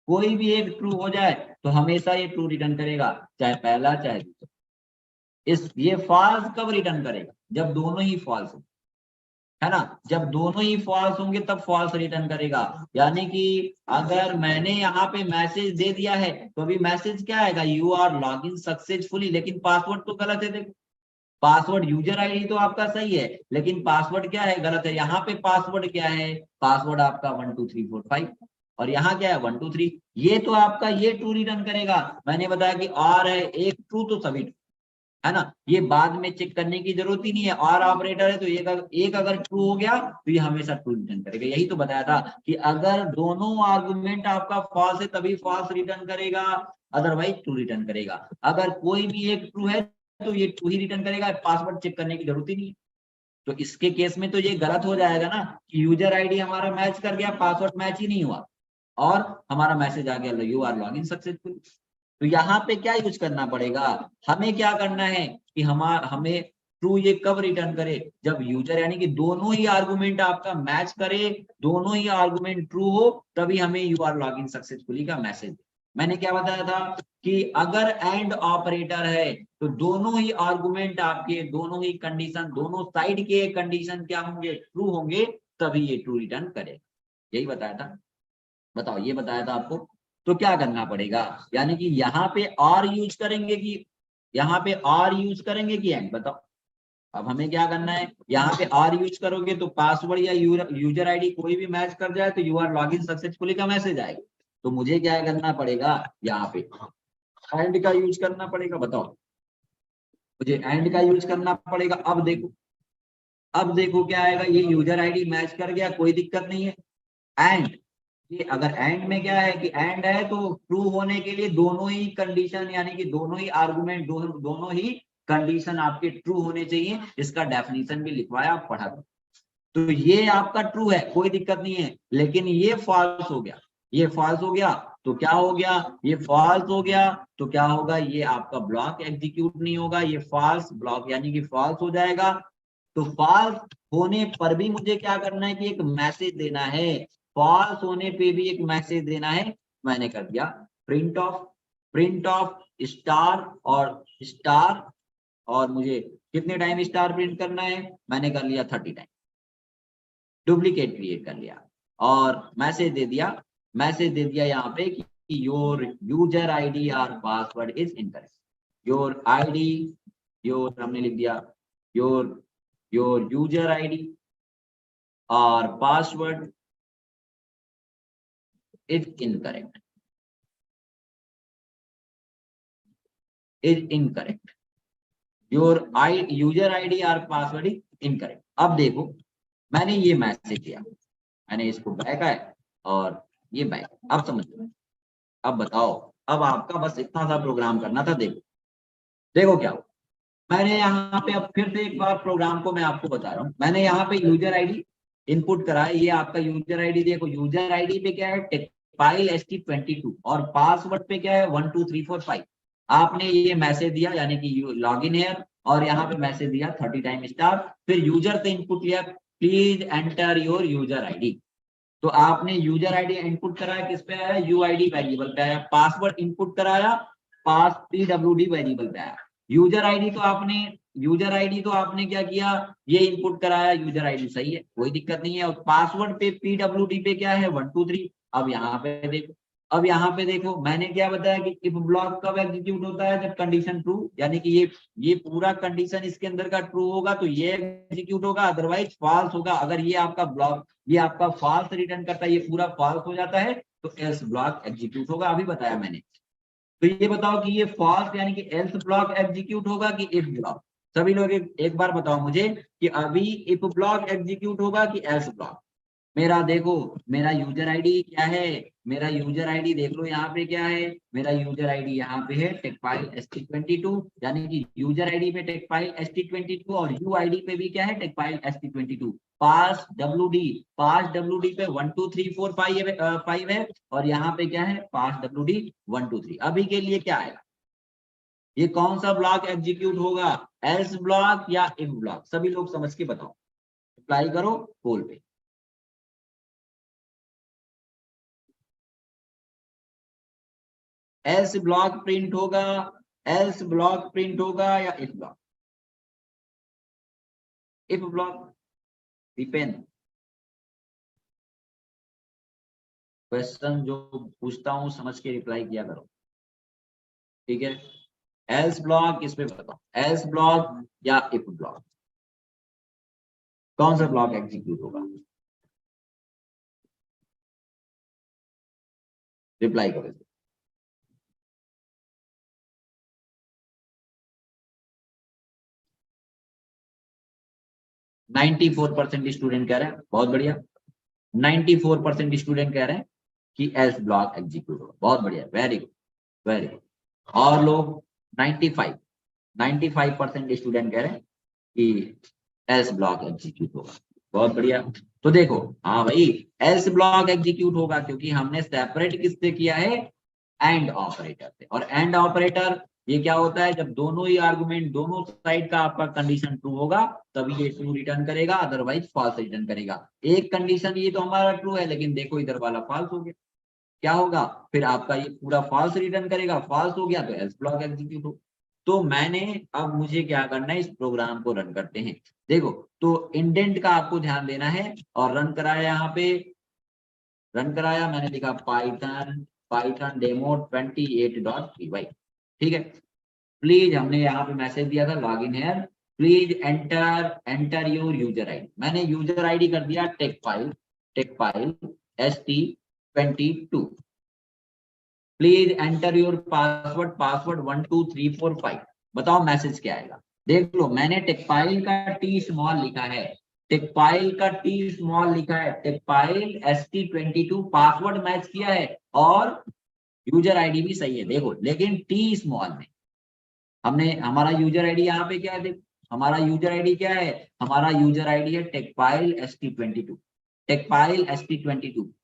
कोई भी एक ट्रू हो जाए तो हमेशा ये ट्रू रिटर्न करेगा, चाहे पहला चाहे दूसरा। इस ये फॉल्स कब रिटर्न करेगा, जब दोनों ही फॉल्स हो, है ना। जब दोनों ही फॉल्स होंगे तब फॉल्स रिटर्न करेगा। यानी कि अगर मैंने यहाँ पे मैसेज दे दिया है तो अभी मैसेज क्या आएगा, you are log in successfully, लेकिन पासवर्ड तो गलत है। देखो पासवर्ड यूजर आईडी तो आपका सही है, लेकिन पासवर्ड क्या है, गलत है। यहाँ पे पासवर्ड क्या है, पासवर्ड आपका 12345, और यहाँ क्या है 123। ये तो आपका ये ट्रू रिटर्न करेगा। मैंने बताया कि और है एक ट्रू तो सभी true, है ना। ये बाद में चेक करने की जरूरत ही नहीं है। और ऑपरेटर है तो एक अगर ट्रू हो गया तो ये हमेशा ट्रू रिटर्न करेगा। यही तो बताया था कि अगर दोनों आर्गुमेंट आपका फॉल्स है तभी फॉल्स रिटर्न करेगा, अदरवाइज ट्रू रिटर्न करेगा। अगर कोई भी एक ट्रू है तो ये ट्रू ही रिटर्न करेगा, पासवर्ड चेक करने की जरूरत ही नहीं है। तो इसके केस में तो ये गलत हो जाएगा ना कि यूजर आईडी हमारा मैच कर गया, पासवर्ड मैच ही नहीं हुआ, और हमारा मैसेज आ गया you are log in successful. तो यहाँ पे क्या यूज करना पड़ेगा, हमें क्या करना है कि हमें ट्रू ये कब रिटर्न करे, जब यूजर यानी कि दोनों ही आर्गुमेंट आपका मैच करे, दोनों ही आर्गुमेंट ट्रू हो, तभी हमें you are log in successfully का मैसेज। मैंने क्या बताया था कि अगर एंड ऑपरेटर है तो दोनों ही आर्गुमेंट आपके, दोनों ही कंडीशन, दोनों साइड के कंडीशन क्या होंगे, ट्रू होंगे, तभी ये ट्रू रिटर्न करेगा। यही बताया था, बताओ ये बताया था आपको। तो क्या करना पड़ेगा, यानी कि यहाँ पे आर यूज करेंगे कि यहाँ पे आर यूज करेंगे कि एंड, बताओ। अब हमें क्या करना है, यहाँ पे आर यूज करोगे तो पासवर्ड या यूजर आईडी कोई भी मैच कर जाए तो you are log in successfully का मैसेज आएगा। तो मुझे क्या करना पड़ेगा, यहाँ पे एंड का यूज करना पड़ेगा, बताओ। मुझे एंड का यूज करना पड़ेगा। अब देखो, अब देखो क्या आएगा, ये यूजर आईडी मैच कर गया, कोई दिक्कत नहीं है। एंड ये अगर एंड में क्या है कि एंड है तो ट्रू होने के लिए दोनों ही कंडीशन यानी कि दोनों ही आर्गुमेंट, दोनों ही कंडीशन आपके ट्रू होने चाहिए। इसका डेफिनेशन भी लिखवाया, आप पढ़ा दो। तो ये आपका ट्रू है, कोई दिक्कत नहीं है, लेकिन ये फॉल्स हो गया, ये फॉल्स हो गया तो क्या हो गया, ये फॉल्स हो गया तो क्या होगा, ये आपका ब्लॉक एग्जीक्यूट नहीं होगा, ये फॉल्स ब्लॉक यानी कि फॉल्स हो जाएगा। तो फॉल्स होने पर भी मुझे क्या करना है कि एक मैसेज देना है, फॉल्स होने पे भी एक मैसेज देना है। मैंने कर दिया print of, print of star और स्टार, और मुझे कितने टाइम स्टार प्रिंट करना है, मैंने कर लिया 30 टाइम, डुप्लीकेट क्रिएट कर लिया और मैसेज दे दिया, मैसेज दे दिया यहाँ पे कि योर यूजर आईडी और password is incorrect. Your ID, your हमने लिख दिया योर यूजर आईडी और password is incorrect, your user ID और पासवर्ड इज इनकरेक्ट। अब देखो मैंने ये मैसेज दिया, मैंने इसको बैक आया और ये बैक, अब समझ लो। अब बताओ, अब आपका बस इतना सा प्रोग्राम करना था। देखो क्या हो, मैंने यहाँ पे अब फिर से एक बार प्रोग्राम को मैं आपको बता रहा हूँ। मैंने यहाँ पे यूजर आईडी इनपुट करा है, ये आपका यूजर आईडी। देखो यूजर आईडी पे क्या है, टेकपाइल ST22 और पासवर्ड पे क्या है 12345। आपने ये मैसेज दिया यानी कि लॉग इन है, और यहाँ पे मैसेज दिया 30 टाइम स्टार, फिर यूजर से इनपुट लिया please enter your user ID. तो आपने यूजर आईडी इनपुट कराया, किस पे आया, यूआईडी वेरिएबल पे आया। पासवर्ड इनपुट कराया, PWD वेरिएबल पे आया। यूजर आईडी तो आपने क्या किया, ये इनपुट कराया, यूजर आईडी सही है, कोई दिक्कत नहीं है। और पासवर्ड पे PWD पे क्या है 123। अब यहाँ पे देखो मैंने क्या बताया कि इफ ब्लॉक कब एग्जीक्यूट होता है, जब कंडीशन ट्रू, यानी कि ये पूरा कंडीशन इसके अंदर का ट्रू होगा तो ये एग्जीक्यूट होगा, अदरवाइज फॉल्स होगा। अगर ये आपका ब्लॉक, ये आपका फॉल्स रिटर्न करता है, ये पूरा फॉल्स हो जाता है तो एल्स ब्लॉक एग्जीक्यूट होगा। अभी बताया मैंने। तो ये बताओ कि ये फॉल्स यानी कि एल्स ब्लॉक एग्जीक्यूट होगा कि इफ ब्लॉक। सभी लोग एक बार बताओ मुझे कि अभी इफ ब्लॉक एग्जीक्यूट होगा कि एल्स ब्लॉक। मेरा देखो, मेरा यूजर आईडी क्या है, मेरा यूजर आईडी देख लो यहाँ पे क्या है, मेरा यूजर आईडी यहाँ पे है टेकपाइल ST22, यानी कि यूजर आईडी पे टेकपाइल ST22 और यू आईडी पे भी क्या है टेकपाइल ST22। पास WD पे 12345 है और यहाँ पे क्या है पास WD 123। अभी के लिए क्या आएगा, ये कौन सा ब्लॉक एग्जीक्यूट होगा, एल्स ब्लॉक या इफ ब्लॉक? सभी लोग समझ के बताओ, अप्लाई करो पोल पे। एल्स ब्लॉक प्रिंट होगा, एल्स ब्लॉक प्रिंट होगा या if block? If block depend. Question जो पूछता हूं समझ के रिप्लाई किया करो, ठीक है। एल्स ब्लॉक किस पे बताओ, एल्स ब्लॉक या इफ ब्लॉक, कौन सा ब्लॉक एग्जीक्यूट होगा? रिप्लाई करो। 94% स्टूडेंट कह रहे हैं, बहुत बढ़िया। 94% स्टूडेंट कह रहे हैं कि एल्स ब्लॉक एग्जीक्यूट होगा, बहुत बढ़िया, वेरी गुड वेरी गुड। और लोग 95% स्टूडेंट कह रहे हैं कि एल्स ब्लॉक एग्जीक्यूट होगा, बहुत बढ़िया। तो देखो हाँ भाई, एल्स ब्लॉक एग्जीक्यूट होगा क्योंकि हमने सेपरेट किससे किया है, एंड ऑपरेटर से। और एंड ऑपरेटर ये क्या होता है, जब दोनों ही आर्गुमेंट, दोनों साइड का आपका कंडीशन ट्रू होगा तभी ये ट्रू रिटर्न करेगा, अदरवाइज फॉल्स रिटर्न करेगा। एक कंडीशन ये तो हमारा ट्रू है, लेकिन देखो इधर वाला फॉल्स हो गया, क्या होगा फिर आपका ये पूरा फॉल्स रिटर्न करेगा, फॉल्स हो गया तो एल्स ब्लॉक एग्जीक्यूट हो। तो मैंने, अब मुझे क्या करना है, इस प्रोग्राम को रन करते हैं। देखो तो इंडेंट का आपको ध्यान देना है, और रन कराया, यहाँ पे रन कराया मैंने, लिखा पाइथन डेमो 28.py, ठीक है। प्लीज हमने यहाँ पे मैसेज दिया था लॉग इन है, please enter your user ID. मैंने यूजर आईडी कर दिया Techpile ST22। Please enter your password 12345। बताओ मैसेज क्या आएगा, देख लो। मैंने टेकपाइल का T स्मॉल लिखा है, टेकपाइल का T स्मॉल लिखा है, टेकपाइल ST22 पासवर्ड मैच किया है और यूजर आईडी भी सही है, देखो। लेकिन T स्मॉल में हमने, हमारा यूजर आईडी यहाँ पे क्या है, देखो हमारा यूजर आईडी क्या है, हमारा यूजर आईडी है टेकपाइल ST22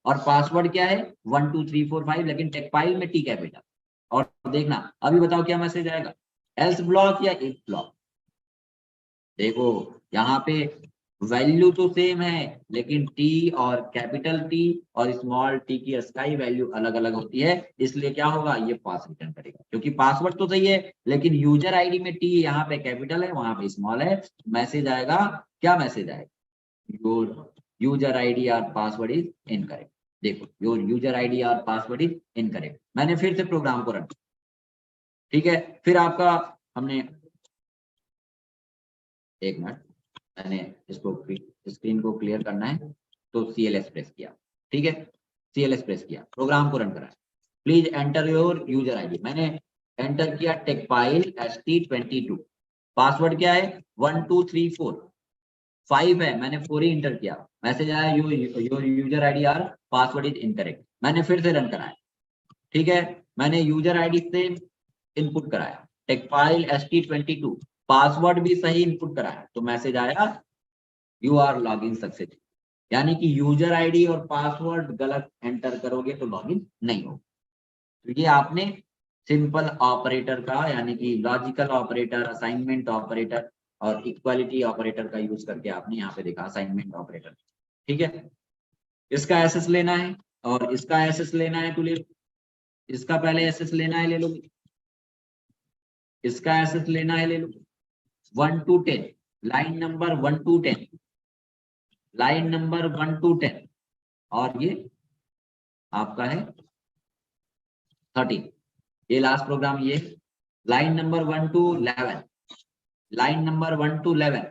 और पासवर्ड क्या है 12345, लेकिन टेकपाइल में टी कैपिटल। और देखना अभी बताओ क्या मैसेज आएगा, एल्स ब्लॉक या इफ ब्लॉक? देखो यहाँ पे वैल्यू तो सेम है, लेकिन टी और कैपिटल टी और स्मॉल टी की स्काई वैल्यू अलग अलग होती है, इसलिए क्या होगा, ये फॉल्स रिटर्न करेगा। क्योंकि पासवर्ड तो सही है, लेकिन यूजर आईडी में टी यहाँ पे कैपिटल है, वहां पे स्मॉल है। मैसेज आएगा, क्या मैसेज आएगा, योर यूजर आईडी और पासवर्ड इज इनकरेक्ट। देखो योर यूजर आईडी और पासवर्ड इज इनकरेक्ट। मैंने फिर से प्रोग्राम को रन, ठीक है। फिर आपका हमने, एक मिनट, मैंने इसको स्क्रीन को क्लियर करना है तो CLS प्रेस किया, ठीक है, CLS प्रेस किया, प्रोग्राम को रन करा। Please enter your user ID, मैंने एंटर किया टेकपाइल ST22। पासवर्ड क्या है 1234, 5 है, मैंने 4 ही इंटर किया। मैसेज आया your user ID are password is incorrect. मैंने फिर से रन कराया, ठीक है। मैंने यूजर आईडी से इनपुट कराया टेकपाइल ST22, पासवर्ड भी सही इनपुट कराया, तो मैसेज आया यू आर लॉगिन सक्सेसफुल। यानी कि यूजर आईडी और पासवर्ड गलत एंटर करोगे तो लॉगिन नहीं होगा। तो ये आपने सिंपल ऑपरेटर का, यानी कि लॉजिकल ऑपरेटर, असाइनमेंट ऑपरेटर और इक्वालिटी ऑपरेटर का यूज करके आपने यहाँ पे देखा, असाइनमेंट ऑपरेटर, ठीक है। इसका एसएस लेना है और इसका एसएस लेना है तो ले लो, इसका पहले एसएस लेना है ले लो, इसका एसएस लेना है ले लो। 1 to 10, line number 1 to 10, line number 1 to 10, और ये आपका है 13। ये लास्ट प्रोग्राम, ये line number 1 to 11, line number 1 to 11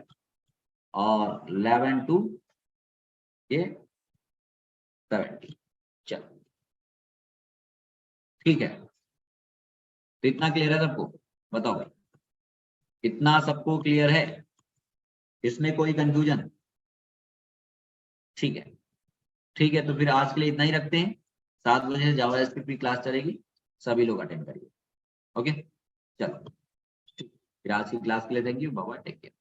और 11 to ये 70। चलो ठीक है, तो इतना क्लियर है सबको? बताओ भाई, इतना सबको क्लियर है? इसमें कोई कंफ्यूजन? ठीक है, ठीक है, तो फिर आज के लिए इतना ही रखते हैं। 7 बजे से जावास्क्रिप्ट की क्लास चलेगी, सभी लोग अटेंड करिए। ओके, चलो फिर आज की क्लास के लिए thank you, bye bye, take care.